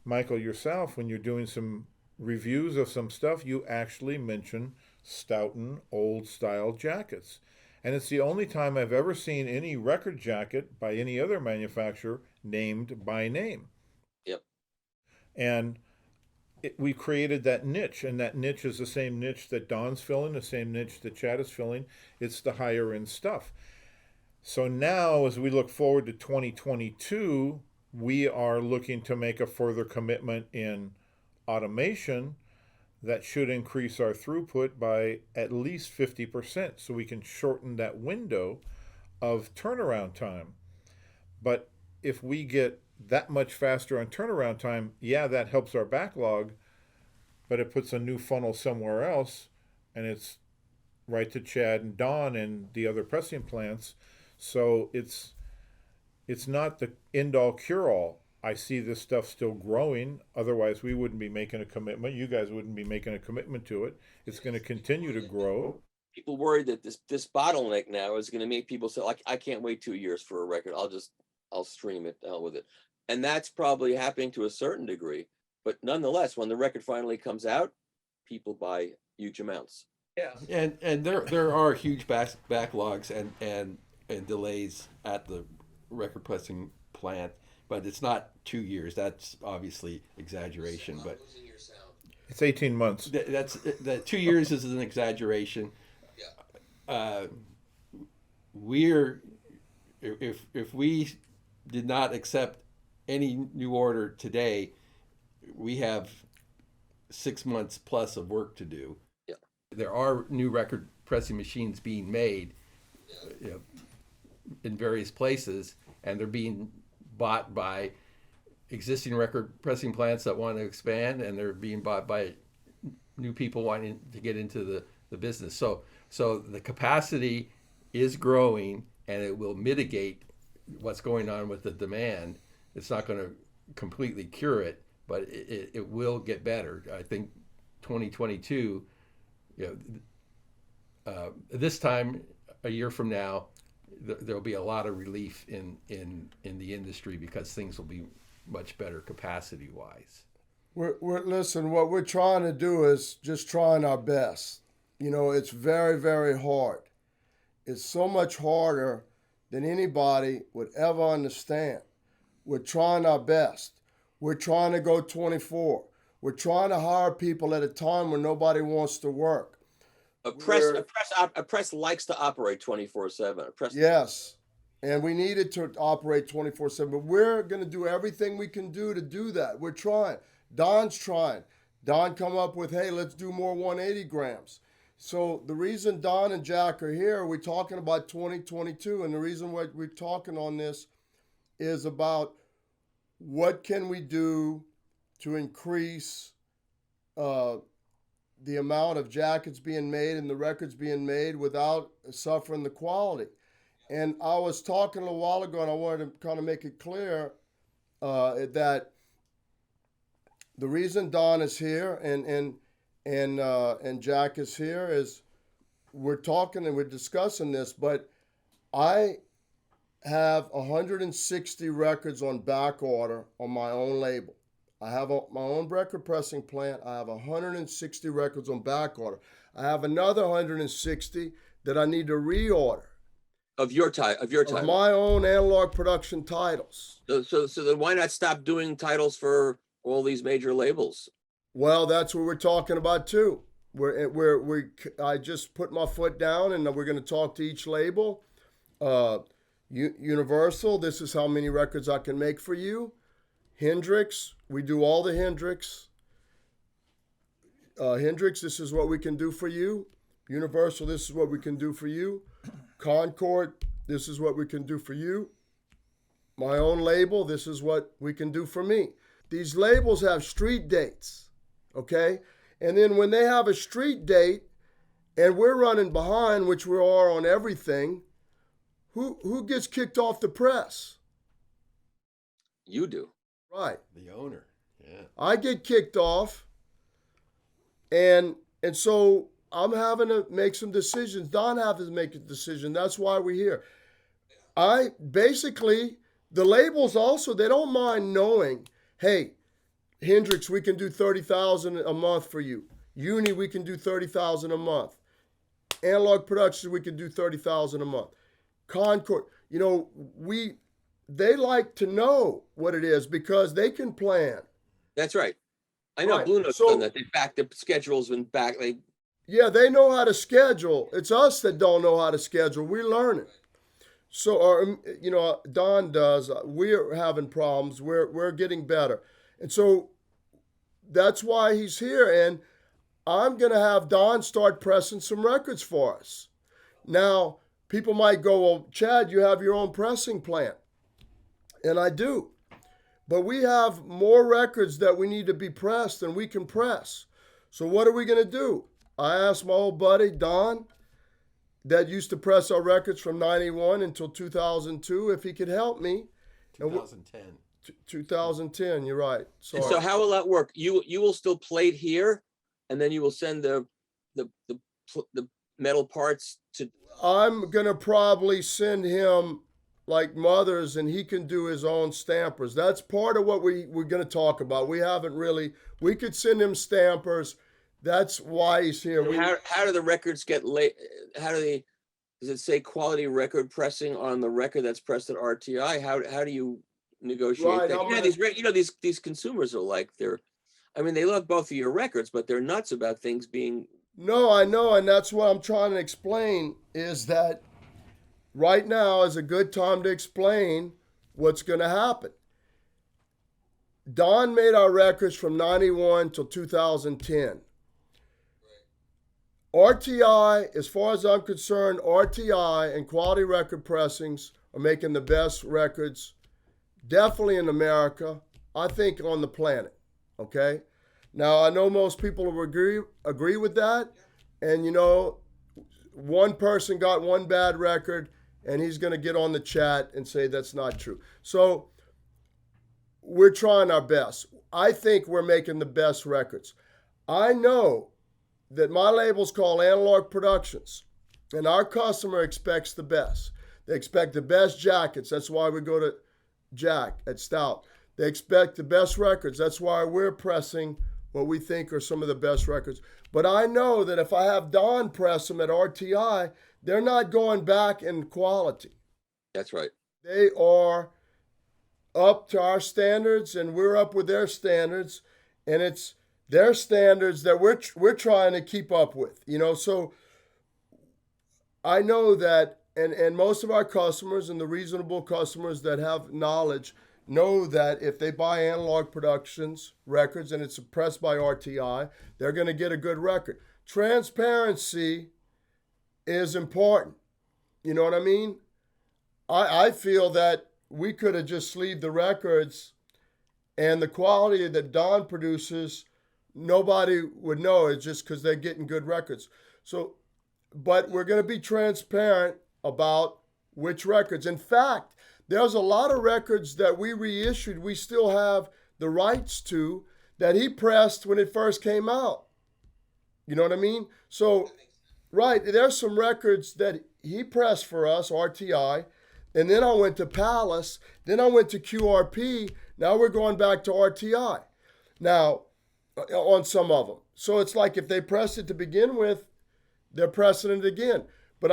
C: Michael, yourself, when you're doing some reviews of some stuff, you actually mention Stoughton old style jackets. And it's the only time I've ever seen any record jacket by any other manufacturer named by name.
B: Yep.
C: And we created that niche, and that niche is the same niche that Don's filling, the same niche that Chad is filling. It's the higher end stuff. So now, as we look forward to 2022, we are looking to make a further commitment in automation that should increase our throughput by at least 50%, so we can shorten that window of turnaround time. But if we get that much faster on turnaround time, yeah, that helps our backlog, but it puts a new funnel somewhere else, and it's right to Chad and Don and the other pressing plants. So it's not the end-all cure-all. I see this stuff still growing. Otherwise, we wouldn't be making a commitment. You guys wouldn't be making a commitment to it. It's going to continue to grow.
B: People worried that this bottleneck now is going to make people say, like, I can't wait 2 years for a record. I'll stream it, the hell with it. And that's probably happening to a certain degree. But nonetheless, when the record finally comes out, people buy huge amounts.
D: Yeah, and there are huge backlogs and delays at the record pressing plant, but it's not 2 years. That's obviously exaggeration, but
C: It's 18 months.
D: that 2 years is an exaggeration. We're if we did not accept any new order today, we have 6 months plus of work to do.
B: Yeah.
D: There are new record pressing machines being made, you know, in various places, and they're being bought by existing record pressing plants that want to expand, and they're being bought by new people wanting to get into the business. So the capacity is growing, and it will mitigate what's going on with the demand. It's not going to completely cure it, but it will get better. I think 2022, you know, this time a year from now, there'll be a lot of relief in the industry because things will be much better capacity wise.
A: Listen, what we're trying to do is just trying our best. You know, it's very, very hard. It's so much harder than anybody would ever understand. We're trying our best. We're trying to go 24. We're trying to hire people at a time when nobody wants to work.
B: A press likes to operate 24/7.
A: Yes, and we needed to operate 24/7. But we're going to do everything we can do to do that. We're trying. Don's trying. Don come up with, hey, let's do more 180 grams. So the reason Don and Jack are here, we're talking about 2022, and the reason why we're talking on this is about what can we do to increase the amount of jackets being made and the records being made without suffering the quality. And I was talking a little while ago, and I wanted to kind of make it clear that the reason Don is here and Jack is here is we're talking and we're discussing this, but I have 160 records on back order on my own label. I have my own record pressing plant. I have 160 records on back order. I have another 160 that I need to reorder.
B: Of your title.
A: Of my own analog production titles.
B: So then why not stop doing titles for all these major labels?
A: Well, that's what we're talking about too. I just put my foot down, and we're going to talk to each label. Universal, this is how many records I can make for you. Hendrix, we do all the Hendrix. Hendrix, this is what we can do for you. Universal, this is what we can do for you. Concord, this is what we can do for you. My own label, this is what we can do for me. These labels have street dates, okay? And then when they have a street date and we're running behind, which we are on everything, who gets kicked off the press?
B: You do.
A: Right.
D: The owner. Yeah.
A: I get kicked off, and so I'm having to make some decisions. Don having to make a decision. That's why we're here. The labels also, they don't mind knowing, hey, Hendrix, we can do $30,000 a month for you. Uni, we can do $30,000 a month. Analog Productions, we can do $30,000 a month. Concord, you know, they like to know what it is because they can plan.
B: That's right. I know
A: Right.
B: Blue Note's done that. They back the schedules and back.
A: Yeah, they know how to schedule. It's us that don't know how to schedule. We're learning. So, Don does. We're having problems. We're getting better. And so that's why he's here. And I'm going to have Don start pressing some records for us. Now, people might go, well, Chad, you have your own pressing plant. And I do. But we have more records that we need to be pressed than we can press. So what are we going to do? I asked my old buddy, Don, that used to press our records from 91 until 2002, if he could help me.
D: 2010.
A: 2010, you're right. Sorry.
B: And so how will that work? You will still plate here, and then you will send the metal parts to.
A: I'm gonna probably send him like Mothers, and he can do his own stampers. That's part of what we're going to talk about. We haven't really, we could send him stampers. That's why he's here.
B: So how do the records get late? How do they, does it say quality record pressing on the record that's pressed at RTI? How do you negotiate
A: Right,
B: that? These consumers are like, they love both of your records, but they're nuts about things being.
A: No, I know, and that's what I'm trying to explain is that right now is a good time to explain what's going to happen. Don made our records from 91 till 2010. RTI, as far as I'm concerned, RTI and Quality Record Pressings are making the best records, definitely in America, I think on the planet, okay? Now, I know most people will agree with that, and one person got one bad record, and he's going to get on the chat and say that's not true. So we're trying our best. I think we're making the best records. I know that my label's called Analog Productions, and our customer expects the best. They expect the best jackets. That's why we go to Jack at Stout. They expect the best records. That's why we're pressing what we think are some of the best records. But I know that if I have Don press them at RTI, they're not going back in quality.
B: That's right.
A: They are up to our standards, and we're up with their standards, and it's their standards that we're trying to keep up with. So I know that, and most of our customers and the reasonable customers that have knowledge know that if they buy Analog Productions records and it's pressed by RTI, they're going to get a good record. Transparency is important. You know what I mean? I feel that we could have just sleeved the records, and the quality that Don produces, nobody would know. It's just because they're getting good records. So, but we're going to be transparent about which records. In fact, there's a lot of records that we reissued, we still have the rights to, that he pressed when it first came out. You know what I mean? So, right, there's some records that he pressed for us, RTI, and then I went to Palace, then I went to QRP, now we're going back to RTI. Now, on some of them. So it's like if they pressed it to begin with, they're pressing it again. But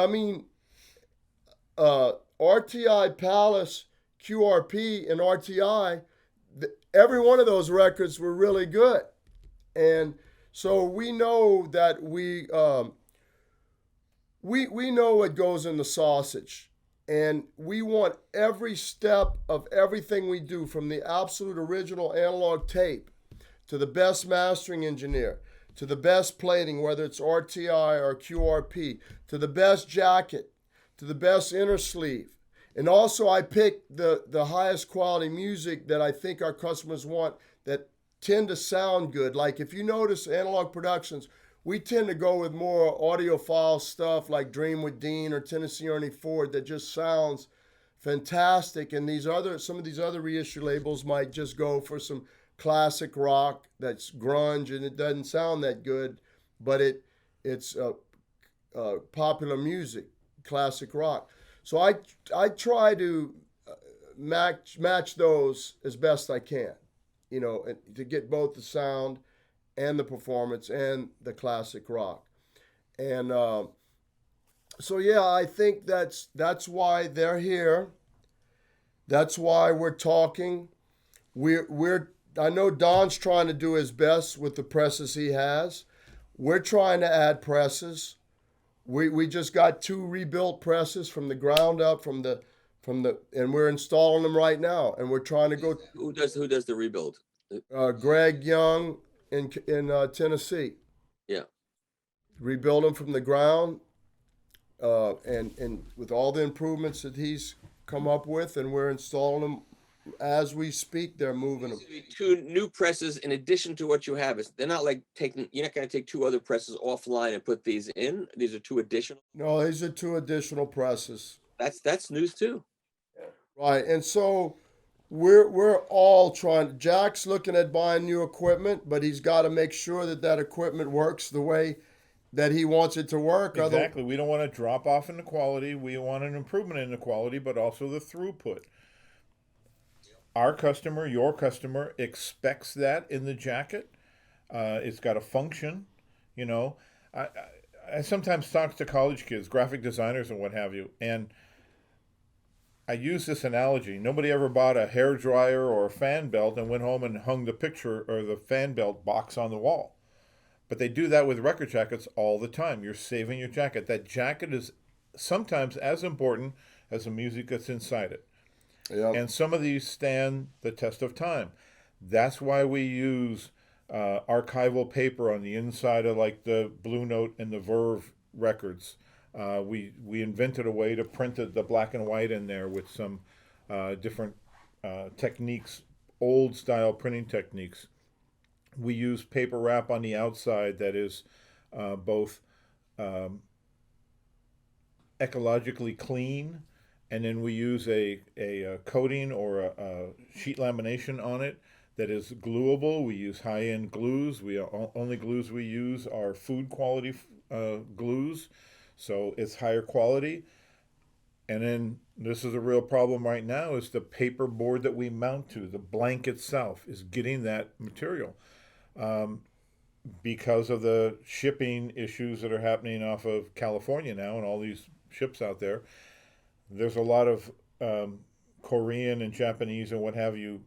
A: RTI, Palace, QRP, and RTI, every one of those records were really good. And so we know that we know what goes in the sausage. And we want every step of everything we do, from the absolute original analog tape to the best mastering engineer, to the best plating, whether it's RTI or QRP, to the best jacket, to the best inner sleeve. And also I pick the highest quality music that I think our customers want that tend to sound good. Like if you notice Analog Productions, we tend to go with more audiophile stuff like Dream with Dean or Tennessee Ernie Ford that just sounds fantastic. And some of these other reissue labels might just go for some classic rock that's grunge and it doesn't sound that good, but it's popular music, classic rock. So I try to match those as best I can, and to get both the sound and the performance and the classic rock. And so yeah, I think that's why they're here. That's why we're talking. I know Don's trying to do his best with the presses he has. We're trying to add presses. We just got 2 rebuilt presses from the ground up from the and we're installing them right now. And we're trying to go.
B: Who does the rebuild?
A: Greg Young in Tennessee.
B: Yeah.
A: Rebuild them from the ground, and with all the improvements that he's come up with, and we're installing them as we speak. They're moving them.
B: 2 new presses in addition to what you have. They're not like you're not going to take 2 other presses offline and put these in. These are 2 additional.
A: No, these are 2 additional presses.
B: That's news too.
A: Right, and so we're all trying. Jack's looking at buying new equipment, but he's got to make sure that equipment works the way that he wants it to work.
C: Exactly. We don't want to drop off in the quality. We want an improvement in the quality, but also the throughput. Our customer, your customer, expects that in the jacket. It's got a function, you know. I, I sometimes talk to college kids, graphic designers, and what have you, and I use this analogy. Nobody ever bought a hair dryer or a fan belt and went home and hung the picture or the fan belt box on the wall. But they do that with record jackets all the time. You're saving your jacket. That jacket is sometimes as important as the music that's inside it.
A: Yep.
C: And some of these stand the test of time. That's why we use archival paper on the inside of like the Blue Note and the Verve records. We invented a way to print the black and white in there with some different techniques, old style printing techniques. We use paper wrap on the outside that is both ecologically clean, and then we use a coating or a sheet lamination on it that is gluable. We use high-end glues. Only glues we use are food quality glues, so it's higher quality. And then this is a real problem right now, is the paper board that we mount to, the blank itself, is getting that material. Because of the shipping issues that are happening off of California now and all these ships out there, there's a lot of Korean and Japanese and what have you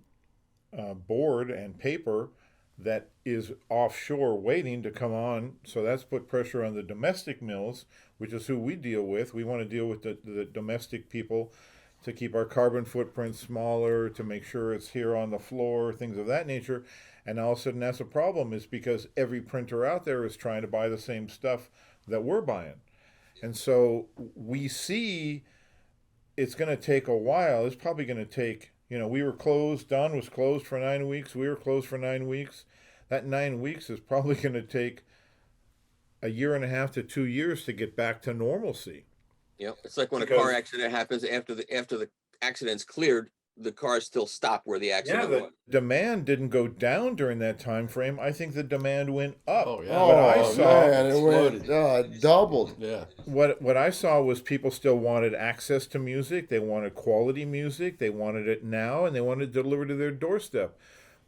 C: board and paper that is offshore waiting to come on. So that's put pressure on the domestic mills, which is who we deal with. We want to deal with the domestic people to keep our carbon footprint smaller, to make sure it's here on the floor, things of that nature. And all of a sudden that's a problem, is because every printer out there is trying to buy the same stuff that we're buying. And so we see it's going to take a while. It's probably going to take, we were closed. Don was closed for 9 weeks. We were closed for 9 weeks. That 9 weeks is probably going to take a year and a half to 2 years to get back to normalcy.
B: Yeah, it's like when a car accident happens, after the accident's cleared, the cars still stop where the accident was.
C: Demand didn't go down during that time frame. I think the demand went up.
D: Oh, yeah.
C: What I saw,
A: man, it went doubled.
D: Yeah.
C: What I saw was people still wanted access to music. They wanted quality music. They wanted it now, and they wanted it delivered to their doorstep.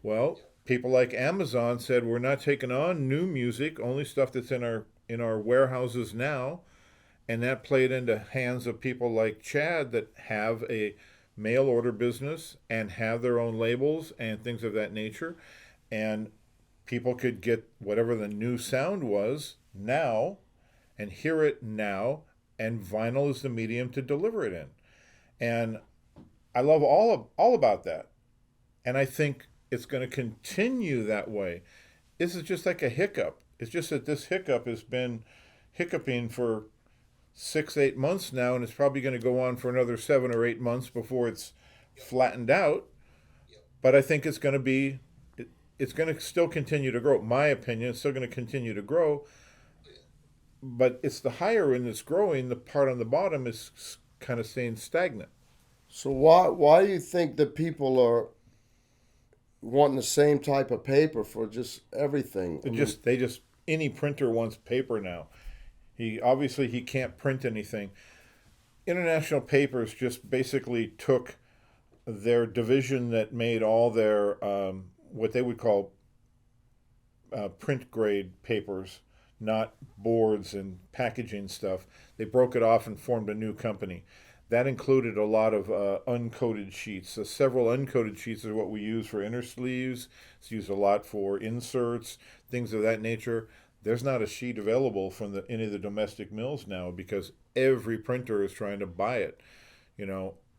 C: Well, people like Amazon said, we're not taking on new music, only stuff that's in our warehouses now. And that played into hands of people like Chad that have a mail order business and have their own labels and things of that nature. And people could get whatever the new sound was now and hear it now, and vinyl is the medium to deliver it in. And I love all about that. And I think it's going to continue that way. This is just like a hiccup. It's just that this hiccup has been hiccuping for 6-8 months now, and it's probably going to go on for another 7 or 8 months before it's flattened out. But I think it's going to still continue to grow. My opinion, it's still going to continue to grow. But it's the higher end that's growing. The part on the bottom is kind of staying stagnant.
A: So why do you think that people are wanting the same type of paper for just everything?
C: Any printer wants paper now. He can't print anything. International Papers just basically took their division that made all their what they would call print grade papers, not boards and packaging stuff. They broke it off and formed a new company. That included a lot of uncoated sheets. So several uncoated sheets are what we use for inner sleeves. It's used a lot for inserts, things of that nature. There's not a sheet available from any of the domestic mills now because every printer is trying to buy it.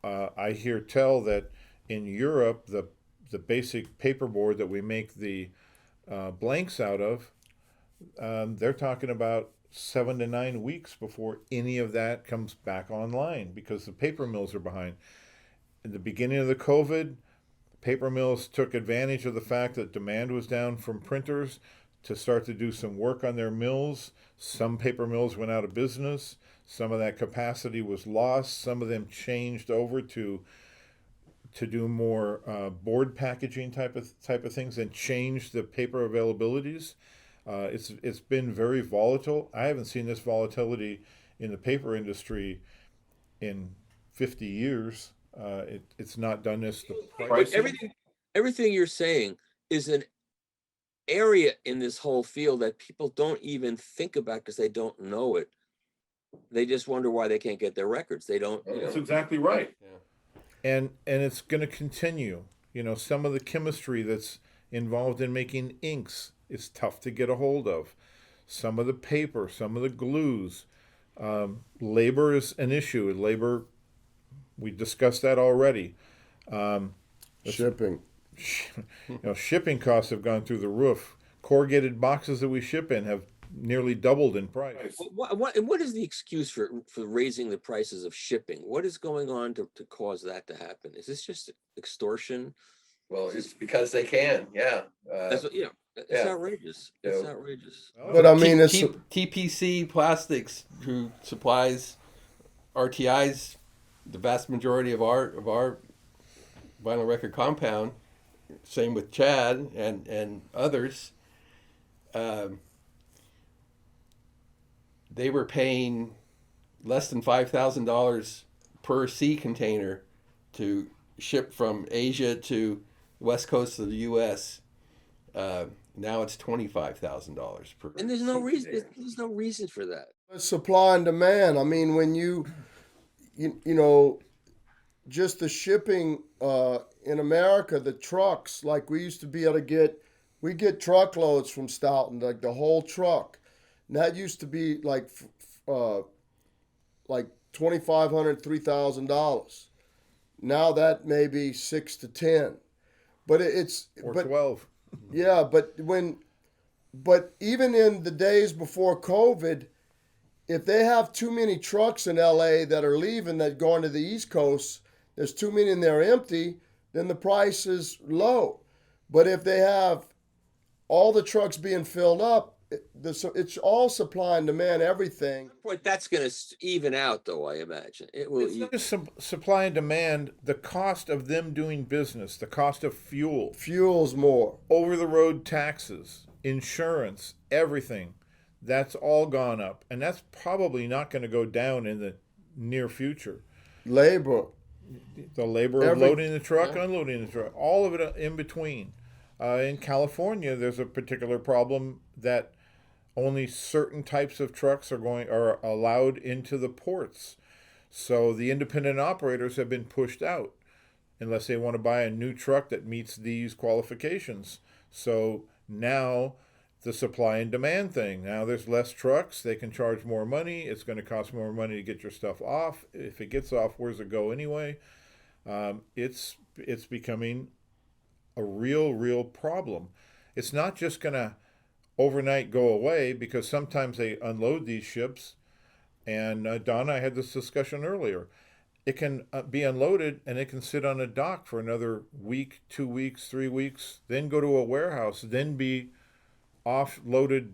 C: I hear tell that in Europe, the basic paperboard that we make the blanks out of, they're talking about 7 to 9 weeks before any of that comes back online because the paper mills are behind. In the beginning of the COVID, paper mills took advantage of the fact that demand was down from printers to start to do some work on their mills. Some paper mills went out of business. Some of that capacity was lost. Some of them changed over to do more board packaging type of things and change the paper availabilities. It's been very volatile. I haven't seen this volatility in the paper industry in 50 years. It's not done this. The
B: But
C: pricing,
B: everything you're saying is an area in this whole field that people don't even think about because they don't know it. They just wonder why they can't get their records. They don't,
C: that's exactly right.
D: Yeah.
C: And it's going to continue. You know, some of the chemistry that's involved in making inks is tough to get a hold of. Some of the paper, some of the glues. Labor is an issue. Labor, we discussed that already.
A: Shipping.
C: You know, shipping costs have gone through the roof. Corrugated boxes that we ship in have nearly doubled in price.
B: what is the excuse for raising the prices of shipping? What is going on to cause that to happen? Is this just extortion?
E: Well, it's because they can, yeah.
B: That's what, it's
E: yeah.
B: outrageous.
E: Yeah.
B: It's outrageous.
A: But I mean, it's
D: TPC Plastics, who supplies RTI's the vast majority of our vinyl record compound. Same with Chad and others. They were paying less than $5,000 per sea container to ship from Asia to west coast of the U.S. Now it's $25,000 per.
B: And there's no reason. There's no reason for that.
A: supply and demand. I mean, when you know, just the shipping in America, the trucks, like we used to be able to we get truckloads from Stoughton, like the whole truck. And that used to be like $2,500, $3,000. Now that may be 6 to 10, but
C: Or 12.
A: yeah, but even in the days before COVID, if they have too many trucks in LA that are leaving that going to the East Coast, there's too many and they're empty, then the price is low. But if they have all the trucks being filled up, it's all supply and demand, everything.
B: Point that's going to even out, though. I imagine it will.
C: It's not just supply and demand, the cost of them doing business, the cost of fuel,
A: Fuels more.
C: over the road taxes, insurance, everything. That's all gone up. And that's probably not going to go down in the near future.
A: Labor.
C: The labor of loading the truck, unloading the truck, all of it in between. In California, there's a particular problem that only certain types of trucks are allowed into the ports. So the independent operators have been pushed out unless they want to buy a new truck that meets these qualifications. So now the supply and demand thing. Now there's less trucks. They can charge more money. It's going to cost more money to get your stuff off. If it gets off, where's it go anyway? It's becoming a real problem. It's not just going to overnight go away, because sometimes they unload these ships. And Don and I had this discussion earlier. It can be unloaded and it can sit on a dock for another week, 2 weeks, 3 weeks, then go to a warehouse, then be offloaded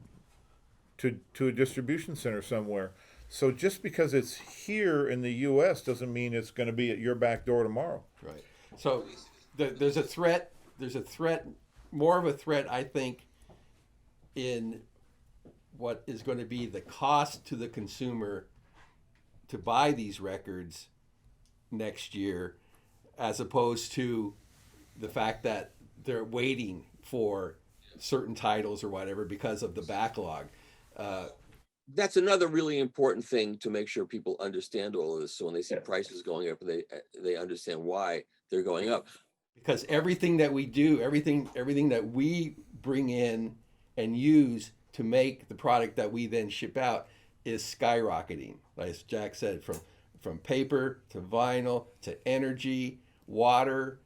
C: to a distribution center somewhere. So just because it's here in the U.S. doesn't mean it's going to be at your back door tomorrow.
D: Right. So there's a threat. There's a threat, more of a threat, I think, in what is going to be the cost to the consumer to buy these records next year, as opposed to the fact that they're waiting for certain titles or whatever because of the backlog.
B: That's another really important thing to make sure people understand all of this. So when they see prices going up, they understand why they're going up.
D: Because everything that we do, everything that we bring in and use to make the product that we then ship out is skyrocketing. Like Jack said, from paper to vinyl to energy, water,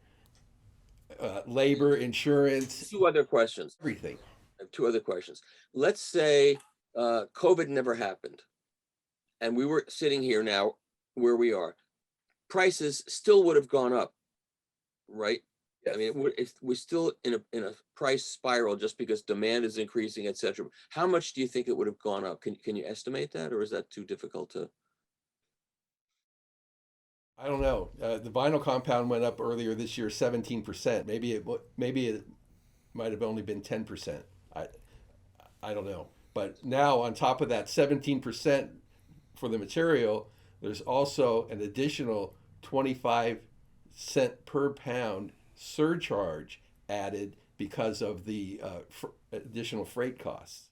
D: labor, insurance.
B: Two other questions.
D: Everything.
B: I have two other questions. Let's say COVID never happened, and we were sitting here now where we are. Prices still would have gone up, right?
E: Yes.
B: I mean, we're still in a price spiral just because demand is increasing, et cetera. How much do you think it would have gone up? Can you estimate that, or is that too difficult to?
D: I don't know. The vinyl compound went up earlier this year 17%. Maybe it might have only been 10%. I don't know. But now on top of that 17% for the material, there's also an additional 25 cent per pound surcharge added because of the additional freight costs.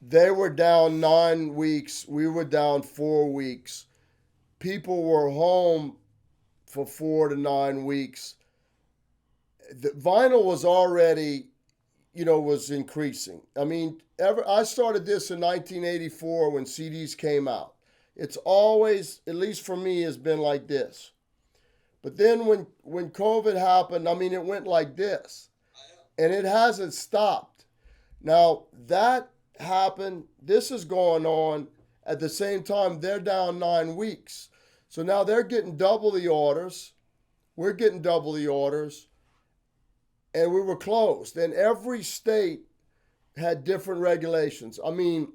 A: They were down 9 weeks. We were down 4 weeks. People were home for 4 to 9 weeks. The vinyl was already, was increasing. I mean, I started this in 1984 when CDs came out. It's always, at least for me, has been like this. But then when COVID happened, I mean, it went like this, and it hasn't stopped. Now that happened. This is going on at the same time. They're down 9 weeks, so now they're getting double the orders. We're getting double the orders, and we were closed. And every state had different regulations. I mean,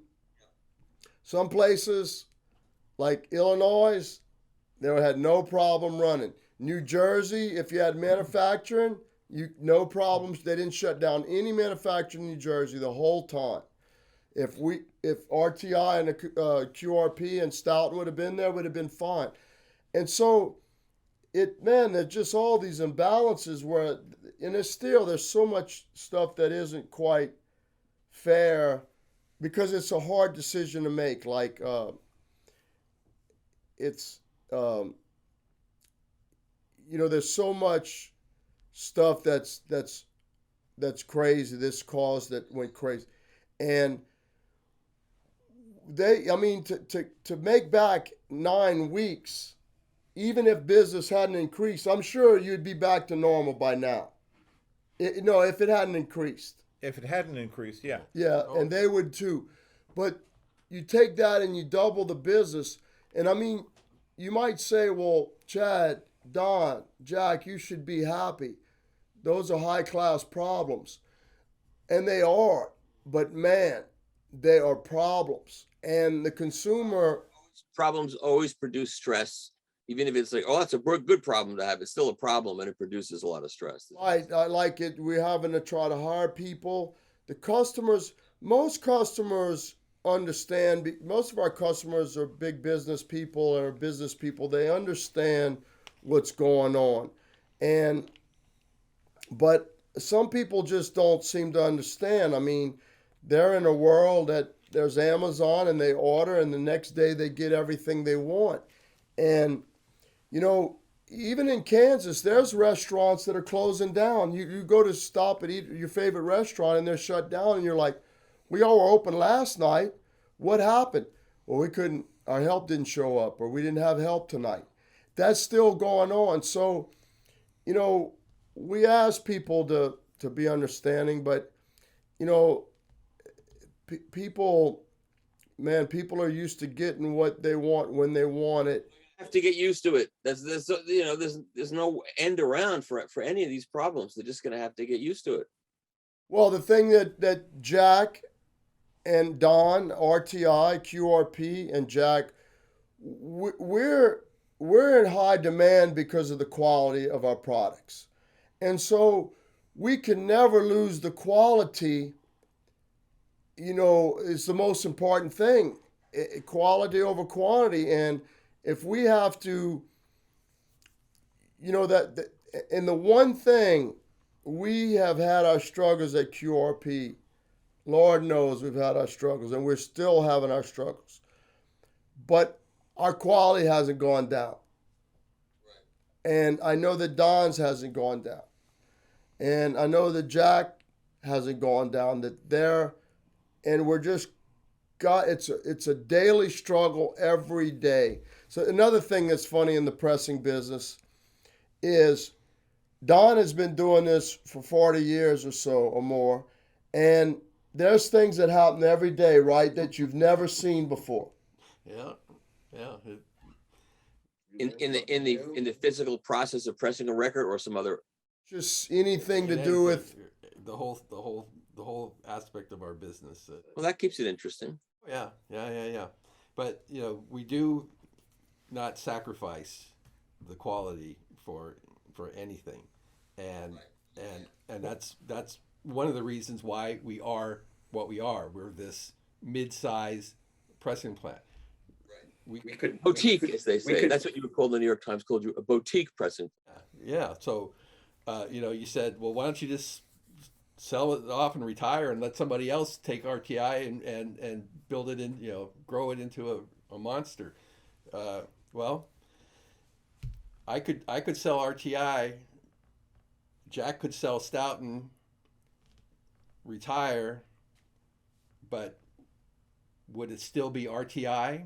A: some places like Illinois, they had no problem running. New Jersey, if you had manufacturing, no problems. They didn't shut down any manufacturing in New Jersey the whole time. If RTI and QRP and Stoughton would have been there, would have been fine. And so there's just all these imbalances where, and there's so much stuff that isn't quite fair because it's a hard decision to make. Like there's so much stuff that's crazy. This cause that went crazy, and to make back 9 weeks, even if business hadn't increased, I'm sure you'd be back to normal by now. If it hadn't increased.
C: If it hadn't increased, yeah.
A: Yeah, and they would too. But you take that and you double the business. And I mean, you might say, well, Chad, Don, Jack, you should be happy. Those are high-class problems. And they are. But man, they are problems. And the consumer...
B: Problems always produce stress. Even if it's like, oh, that's a good problem to have, it's still a problem and it produces a lot of stress.
A: Right. I like it. We're having to try to hire people. Most customers understand. Most of our customers are big business people or business people. They understand what's going on. But some people just don't seem to understand. I mean, they're in a world that there's Amazon and they order and the next day they get everything they want. And even in Kansas, there's restaurants that are closing down. You go to stop and eat your favorite restaurant and they're shut down and you're like, we all were open last night. What happened? Well, our help didn't show up or we didn't have help tonight. That's still going on. So, we ask people to be understanding, but, people are used to getting what they want when they want it.
B: Have to get used to it. There's no end around for any of these problems. They're just going to have to get used to it.
A: Well, the thing that Jack and Don, RTI, QRP, and Jack, we're in high demand because of the quality of our products, and so we can never lose the quality. Is the most important thing. Quality over quantity, and if we have to, and the one thing, we have had our struggles at QRP. Lord knows we've had our struggles, and we're still having our struggles. But our quality hasn't gone down. Right. And I know that Don's hasn't gone down. And I know that Jack hasn't gone down, and we're just it's a daily struggle every day. So another thing that's funny in the pressing business is Don has been doing this for 40 years or so or more, and there's things that happen every day, right, that you've never seen before.
D: Yeah.
B: In the physical process of pressing a record or some other.
A: Just anything to do with
D: the whole aspect of our business.
B: Well, that keeps it interesting.
D: Yeah. But we do not sacrifice the quality for anything, and that's one of the reasons why we are what we are. We're this mid-size pressing plant.
E: We could
B: Boutique, as they say.
E: could-
B: That's what you were called. The New York Times called you a boutique pressing.
D: Yeah. So, you said, well, why don't you just sell it off and retire and let somebody else take RTI and build it in, grow it into a monster. Well, I could sell RTI. Jack could sell Stoughton, retire, but would it still be RTI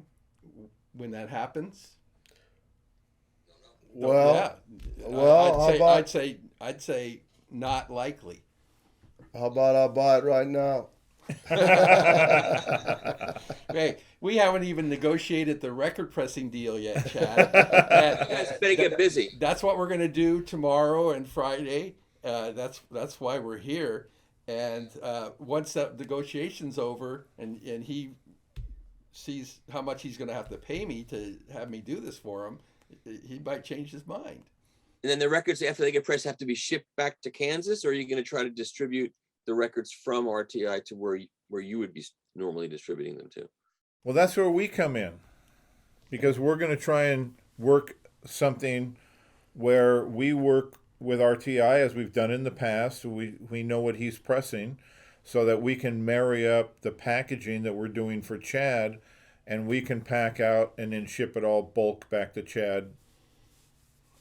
D: when that happens?
A: Well,
D: Yeah.
A: well, how about-
D: I'd say not likely.
A: How about I buy it right now?
D: Hey, we haven't even negotiated the record pressing deal yet, Chad.
B: You guys better get busy.
D: That's what we're going to do tomorrow and Friday. That's why we're here. And once that negotiation's over, and he sees how much he's going to have to pay me to have me do this for him, he might change his mind.
B: And then the records, after they get pressed, have to be shipped back to Kansas, or are you going to try to distribute the records from RTI to where you would be normally distributing them to?
C: Well, that's where we come in, because we're going to try and work something where we work with RTI as we've done in the past. We know what he's pressing, so that we can marry up the packaging that we're doing for Chad, and we can pack out and then ship it all bulk back to Chad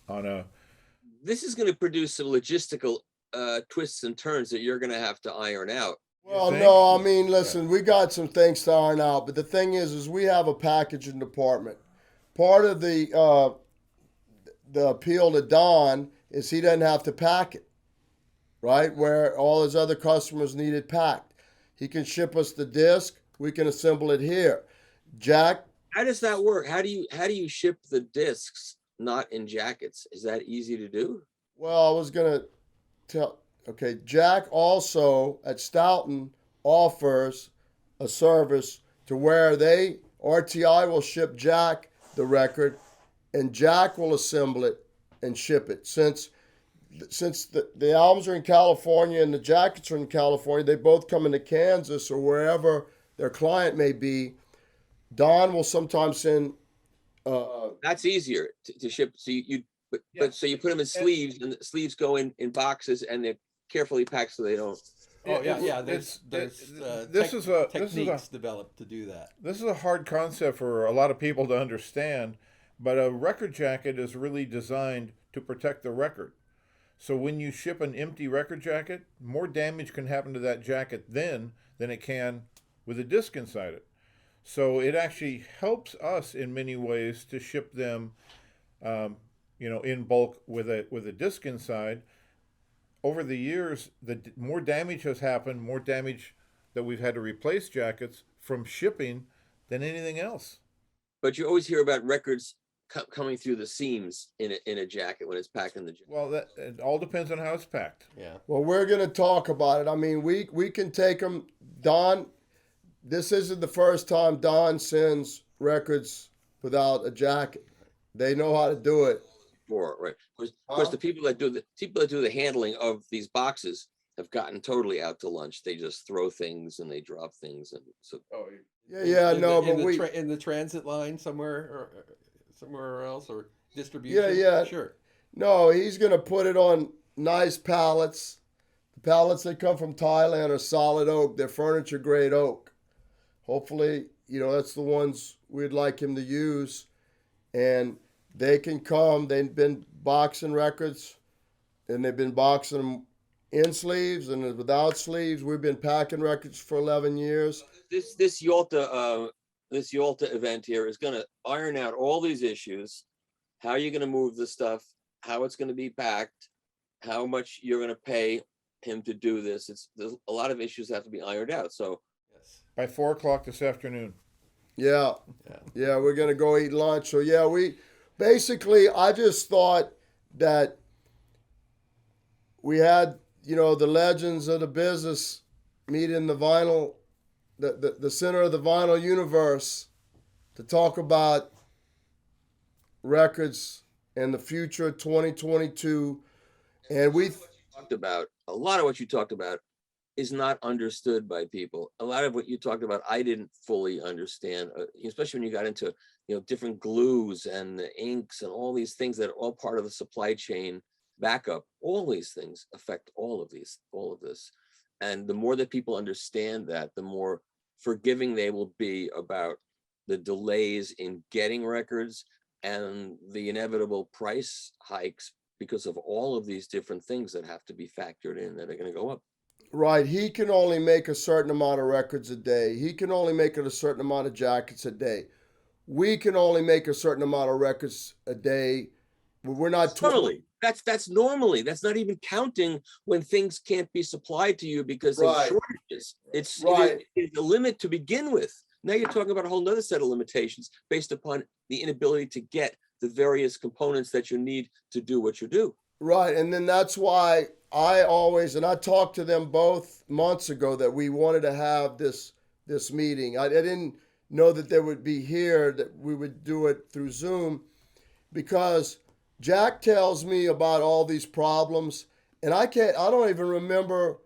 C: on a.
B: This is going to produce some logistical twists and turns that you're going to have to iron out.
A: Well,
C: think?
A: no, I mean, listen, we got some things to iron out, but the thing is we have a packaging department. Part of the appeal to Don is he doesn't have to pack it, right? Where all his other customers need it packed. He can ship us the disc. We can assemble it here. Jack,
B: How does that work? How do you ship the discs not in jackets? Is that easy to do?
A: well, I was gonna tell. Okay, Jack also at Stoughton offers a service to where RTI will ship Jack the record, and Jack will assemble it and ship it. Since the albums are in California and the jackets are in California, they both come into Kansas or wherever their client may be. Don will sometimes send.
B: That's easier to ship. So so you put them in sleeves, and the sleeves go in boxes, and they're carefully packed so they don't.
D: Oh yeah. There's techniques developed to do that.
C: This is a hard concept for a lot of people to understand, but a record jacket is really designed to protect the record. So when you ship an empty record jacket, more damage can happen to that jacket then than it can with a disc inside it. So it actually helps us in many ways to ship them, in bulk with a disc inside. Over the years, more damage has happened, more damage that we've had to replace jackets from shipping than anything else.
B: But you always hear about records coming through the seams in a jacket when it's packed in the jacket.
C: Well, it all depends on how it's packed.
D: Yeah.
A: Well, we're going to talk about it. I mean, we can take them. Don, this isn't the first time Don sends records without a jacket. They know how to do it.
B: More right. Of course, the people that do the handling of these boxes have gotten totally out to lunch. They just throw things and they drop things, and so.
E: Oh,
A: Yeah,
D: in the transit line somewhere else or distribution.
A: Yeah.
D: Sure.
A: No, he's going to put it on nice pallets. The pallets that come from Thailand are solid oak. They're furniture grade oak. Hopefully, that's the ones we'd like him to use. And they can come. They've been boxing records, and they've been boxing them in sleeves and without sleeves. We've been packing records for 11 years.
B: This Yalta event here is going to iron out all these issues. How are you going to move the stuff? How it's going to be packed? How much you're going to pay him to do this? There's a lot of issues that have to be ironed out. So
D: Yes.
C: By 4:00 this afternoon.
A: Yeah,
D: Yeah.
A: we're going to go eat lunch. So, I just thought that we had, the legends of the business meet in the vinyl, the center of the vinyl universe to talk about records in the future, 2022. And we
B: talked about, a lot of what you talked about is not understood by people. A lot of what you talked about, I didn't fully understand, especially when you got into, different glues and the inks and all these things that are all part of the supply chain backup. All these things affect all of this. And the more that people understand that, the more forgiving they will be about the delays in getting records and the inevitable price hikes because of all of these different things that have to be factored in that are going to go up.
A: Right. He can only make a certain amount of records a day. He can only make a certain amount of jackets a day. We can only make a certain amount of records a day. We're not
B: normally. That's normally. That's not even counting when things can't be supplied to you because of shortages. It's a limit to begin with. Now you're talking about a whole nother set of limitations based upon the inability to get the various components that you need to do what you do.
A: Right. And then that's why I talked to them both months ago that we wanted to have this meeting. I didn't know that they would be here, that we would do it through Zoom, because Jack tells me about all these problems, and I don't even remember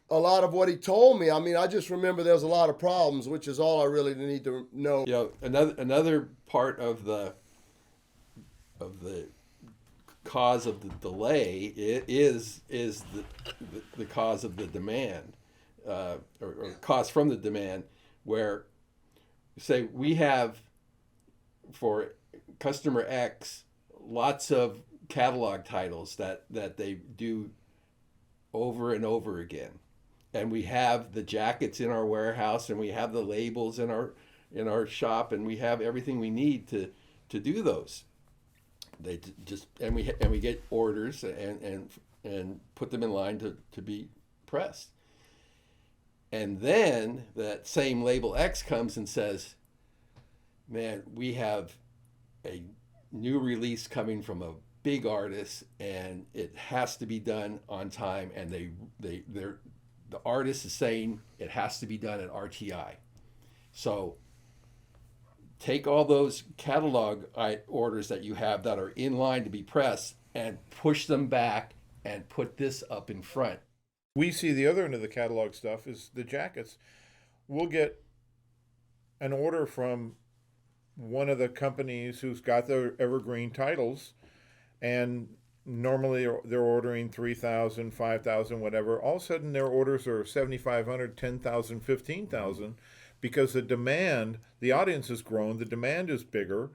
A: a lot of what he told me. I mean, I just remember there's a lot of problems, which is all I really need to know.
D: Another part of the cause of the delay is the cause of the demand, or cause from the demand, where, say, we have for customer X lots of catalog titles that they do over and over again, and we have the jackets in our warehouse, and we have the labels in our shop, and we have everything we need to do those. They just and we get orders and put them in line to be pressed. And then that same label X comes and says, man, we have a new release coming from a big artist and it has to be done on time, and the artist is saying it has to be done at RTI. So take all those catalog orders that you have that are in line to be pressed and push them back and put this up in front.
C: We see the other end of the catalog stuff is the jackets. We'll get an order from one of the companies who's got their evergreen titles, and normally they're ordering 3,000, 5,000, whatever. All of a sudden their orders are 7,500, 10,000, 15,000. Because the demand, the audience has grown, the demand is bigger,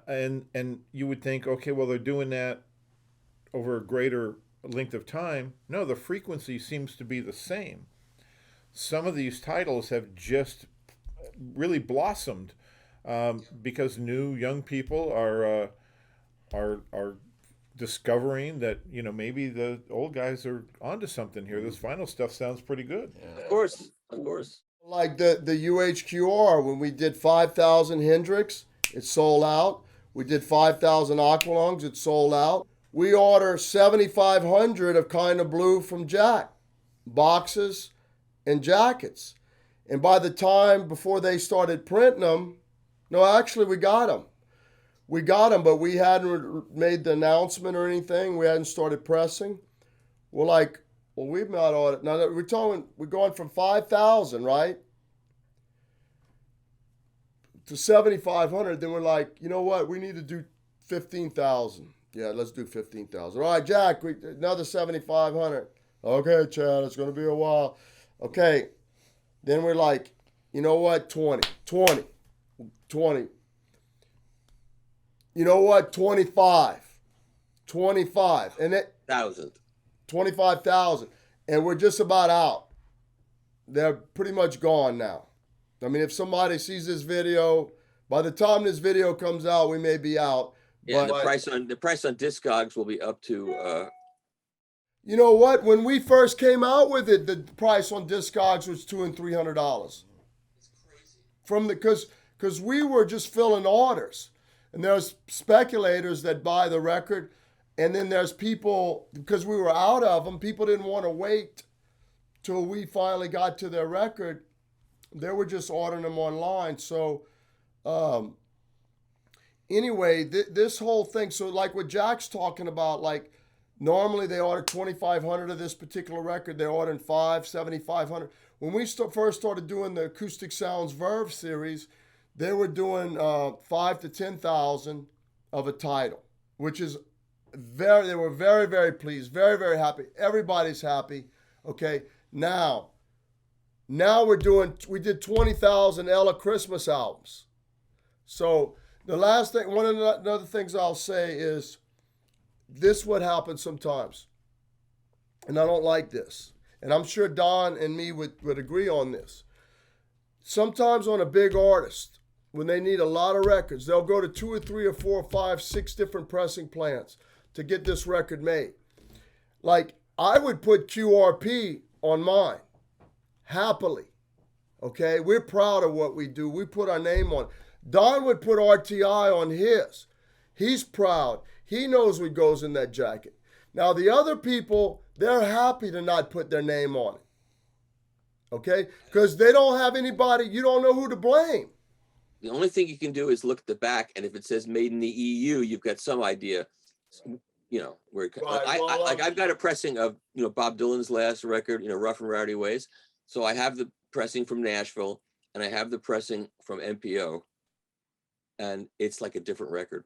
C: and you would think, okay, well, they're doing that over a greater length of time. No, the frequency seems to be the same. Some of these titles have just really blossomed because new young people are discovering that maybe the old guys are onto something here. This vinyl stuff sounds pretty good.
B: Yeah. Of course.
A: Like the UHQR, when we did 5,000 Hendrix, it sold out. We did 5,000 Aqualungs, it sold out. We order 7,500 of Kind of Blue from Jack, boxes and jackets. And by the time before they started printing them, no, actually we got them. But we hadn't made the announcement or anything. We hadn't started pressing. We're like, well, we've not ordered. Now we're going from 5,000, right, to 7,500. Then we're like, you know what? We need to do 15,000. Yeah, let's do 15,000. All right, Jack, another 7,500. Okay, Chad, it's going to be a while. Okay. Then we're like, you know what? 20. You know what? 25. And it
B: 1,000.
A: 25,000, and we're just about out. They're pretty much gone now. I mean, if somebody sees this video, by the time this video comes out, we may be out.
B: Yeah, the price on Discogs will be up to.
A: You know what? When we first came out with it, the price on Discogs was $200 and $300. It's crazy. Because we were just filling orders, and there's speculators that buy the record. And then there's people, because we were out of them, people didn't want to wait till we finally got to their record. They were just ordering them online. So anyway, this whole thing. So like what Jack's talking about, like normally they order 2,500 of this particular record. They're ordering 7,500. When we first started doing the Acoustic Sounds Verve series, they were doing 5 to 10,000 of a title, which is they were very, very pleased, very, very happy. Everybody's happy. Okay. Now we did 20,000 Ella Christmas albums. So the last thing, one of the other things I'll say is this would happen sometimes. And I don't like this. And I'm sure Don and me would agree on this. Sometimes on a big artist, when they need a lot of records, they'll go to 2 or 3 or 4 or 5, 6 different pressing plants to get this record made. Like, I would put QRP on mine, happily. Okay? We're proud of what we do. We put our name on it. Don would put RTI on his. He's proud. He knows what goes in that jacket. Now, the other people, they're happy to not put their name on it. Okay? Because they don't have anybody, you don't know who to blame.
B: The only thing you can do is look at the back, and if it says made in the EU, you've got some idea, where it,
A: Right,
B: I've got a pressing of, Bob Dylan's last record, Rough and Rowdy Ways. So I have the pressing from Nashville, and I have the pressing from MPO, and it's like a different record.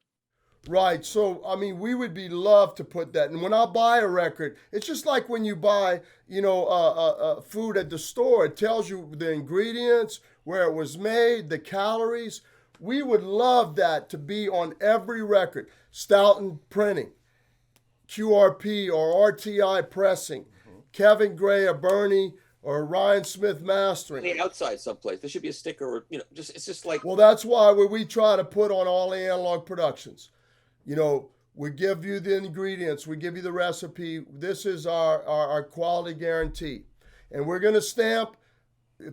A: Right. So, I mean, we would be love to put that. And when I buy a record, it's just like when you buy, food at the store. It tells you the ingredients, where it was made, the calories. We would love that to be on every record. Stoughton Printing, QRP or RTI Pressing, Kevin Gray or Bernie or Ryan Smith Mastering.
B: On the outside someplace, there should be a sticker, or it's just like.
A: Well, that's why we try to put on all the analog productions. We give you the ingredients, we give you the recipe. This is our quality guarantee. And we're going to stamp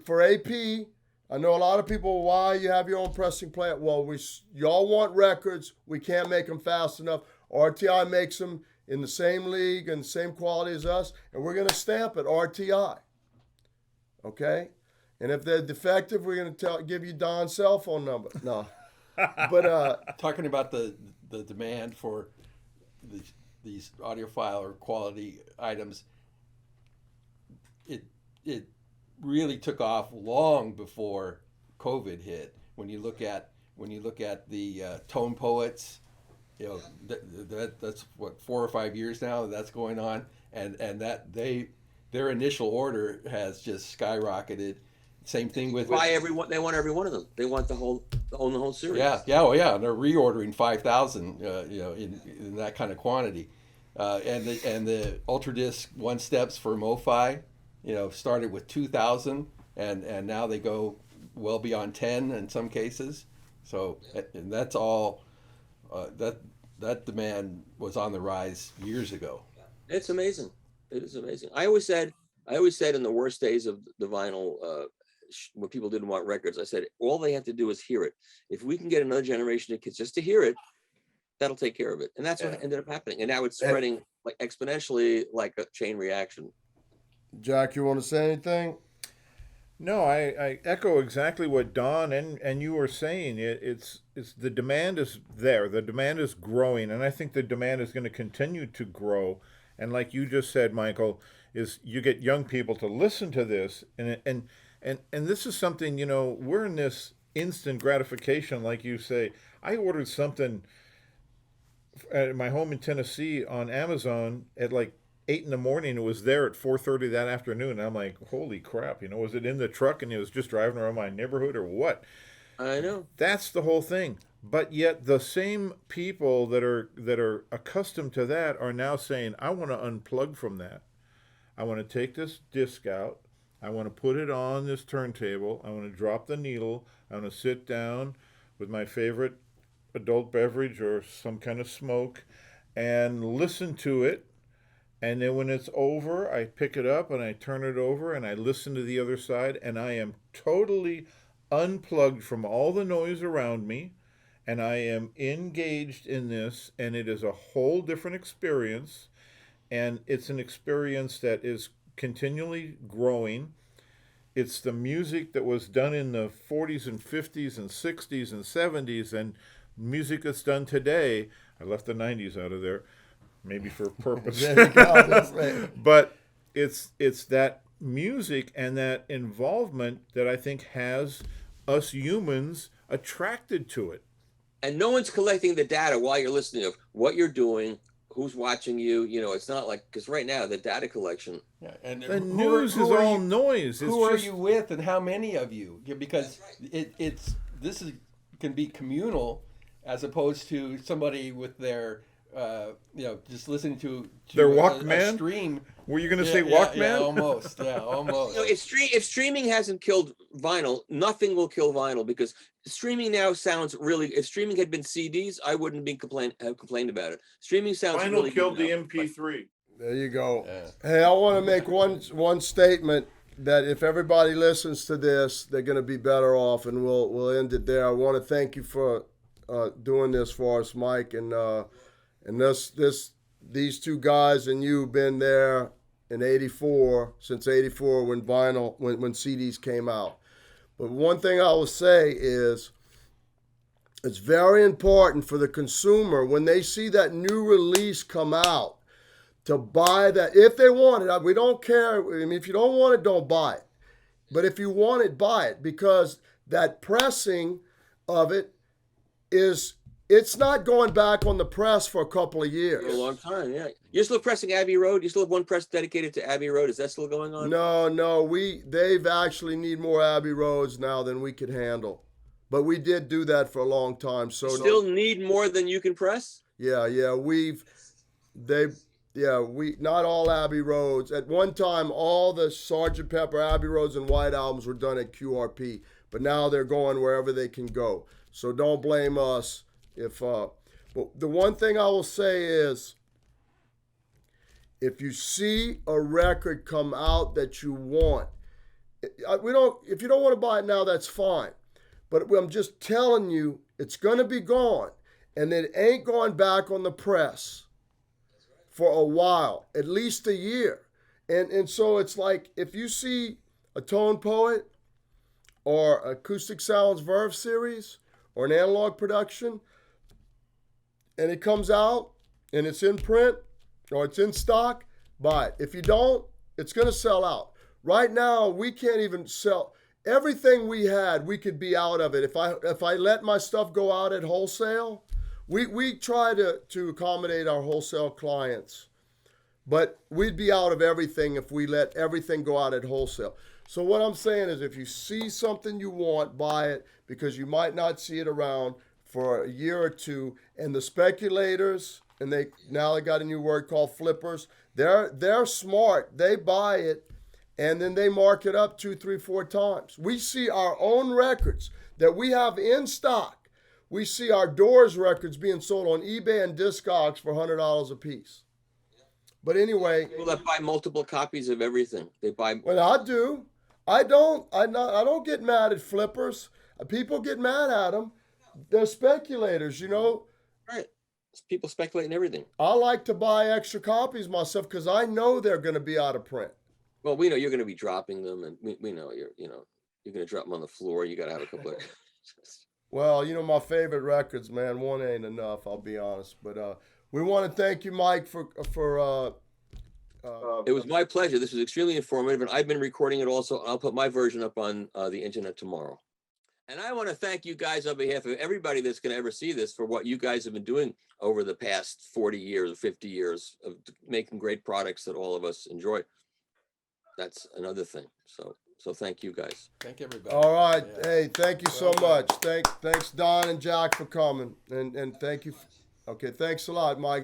A: for AP. I know a lot of people, why you have your own pressing plant? Well, y'all want records. We can't make them fast enough. RTI makes them in the same league and the same quality as us, and we're going to stamp it RTI. Okay? And if they're defective, we're going to give you Don's cell phone number. No. But
D: talking about the demand for these audiophile or quality items, it really took off long before COVID hit. When you look at the tone poets, that's what 4 or 5 years now that's going on, and that their initial order has just skyrocketed. Same thing with
B: everyone. They want every one of them. They want the whole series.
D: Yeah. And they're reordering 5,000, in that kind of quantity, and the UltraDisc 1 steps for MoFi, started with 2,000, and now they go well beyond 10 in some cases. So, and that's all. That demand was on the rise years ago.
B: It's amazing. It is amazing. I always said in the worst days of the vinyl, when people didn't want records, I said, all they have to do is hear it. If we can get another generation of kids just to hear it, that'll take care of it. And that's what ended up happening. And now it's spreading like exponentially, like a chain reaction.
A: Jack, you want to say anything?
C: No, I echo exactly what Don and you were saying. It's the demand is there. The demand is growing, and I think the demand is going to continue to grow. And like you just said, Michael, is you get young people to listen to this, and this is something, we're in this instant gratification, like you say. I ordered something at my home in Tennessee on Amazon at like 8 in the morning. It was there at 4:30 that afternoon. And I'm like, holy crap, was it in the truck and it was just driving around my neighborhood or what?
B: I know.
C: That's the whole thing. But yet the same people that are accustomed to that are now saying, I want to unplug from that. I want to take this disc out. I want to put it on this turntable. I want to drop the needle. I want to sit down with my favorite adult beverage or some kind of smoke and listen to it. And then when it's over, I pick it up and I turn it over and I listen to the other side, and I am totally unplugged from all the noise around me, and I am engaged in this, and it is a whole different experience, and it's an experience that is continually growing. It's the music that was done in the 40s and 50s and 60s and 70s, and music that's done today. I left the 90s out of there, maybe for a purpose.
A: There you go. That's right.
C: But it's that music and that involvement that I think has us humans attracted to it.
B: And no one's collecting the data while you're listening of what you're doing, who's watching you. You know, it's not like, because right now the data collection.
D: Yeah, and
C: The news is all noise. It's
D: who are
C: just,
D: you with, and how many of you? Yeah, because this can be communal, as opposed to somebody with their just listening to
C: their
D: a
C: Walkman?
D: stream.
C: Were you going to say Walkman?
D: Yeah, almost. Yeah, almost.
B: You know, if streaming hasn't killed vinyl, nothing will kill vinyl, because streaming now sounds really. If streaming had been CDs, I wouldn't have complained about it. Streaming sounds
C: Vinyl
B: really
C: killed the
B: good now.
C: MP3.
A: There you go.
D: Yeah.
A: Hey, I want to make one statement that if everybody listens to this, they're going to be better off, and we'll end it there. I want to thank you for doing this for us, Mike, and these two guys and you've been there in '84, since '84 when CDs came out. But one thing I will say is it's very important for the consumer when they see that new release come out to buy that if they want it. We don't care. I mean, if you don't want it, don't buy it. But if you want it, buy it, because that pressing of it it's not going back on the press for a couple of years.
B: For a long time, yeah. You're still pressing Abbey Road? You still have one press dedicated to Abbey Road? Is that still going on?
A: No, they've actually need more Abbey Roads now than we could handle. But we did do that for a long time. So
B: You still need more than you can press?
A: Yeah, not all Abbey Roads. At one time, all the Sgt. Pepper, Abbey Roads, and White Albums were done at QRP, but now they're going wherever they can go. So don't blame us but the one thing I will say is, if you see a record come out that you want, if you don't want to buy it now, that's fine. But I'm just telling you, it's going to be gone, and it ain't going back on the press for a while, at least a year. And so it's like, if you see a Tone Poet or Acoustic Sounds Verve series or an analog production, and it comes out and it's in print or it's in stock, buy it. If you don't, it's going to sell out. Right now, we can't even sell everything we had. We could be out of it. If I let my stuff go out at wholesale, we try to accommodate our wholesale clients, but we'd be out of everything if we let everything go out at wholesale. So what I'm saying is, if you see something you want, buy it, because you might not see it around for a year or two. And the speculators, and they got a new word called flippers. They're smart. They buy it and then they mark it up 2, 3, 4 times. We see our own records that we have in stock. We see our Doors records being sold on eBay and Discogs for $100 a piece. But anyway,
B: People that buy multiple copies of everything. They buy.
A: well, I do. I don't get mad at flippers. People get mad at them. They're speculators,
B: Right. People speculate in everything.
A: I like to buy extra copies myself because I know they're going to be out of print.
B: Well, we know you're going to be dropping them, and we know you're going to drop them on the floor. You got to have a couple of.
A: Well, my favorite records, man, one ain't enough, I'll be honest. But we want to thank you, Mike, for
B: It was my pleasure. This was extremely informative, and I've been recording it also. I'll put my version up on the internet tomorrow. And I want to thank you guys on behalf of everybody that's going to ever see this for what you guys have been doing over the past 40 years or 50 years of making great products that all of us enjoy. That's another thing. So thank you guys.
D: Thank everybody.
A: All right.
D: Yeah.
A: Hey, thank you so much. Thanks, Don and Jack, for coming. And thank you. Okay, thanks a lot, Mike.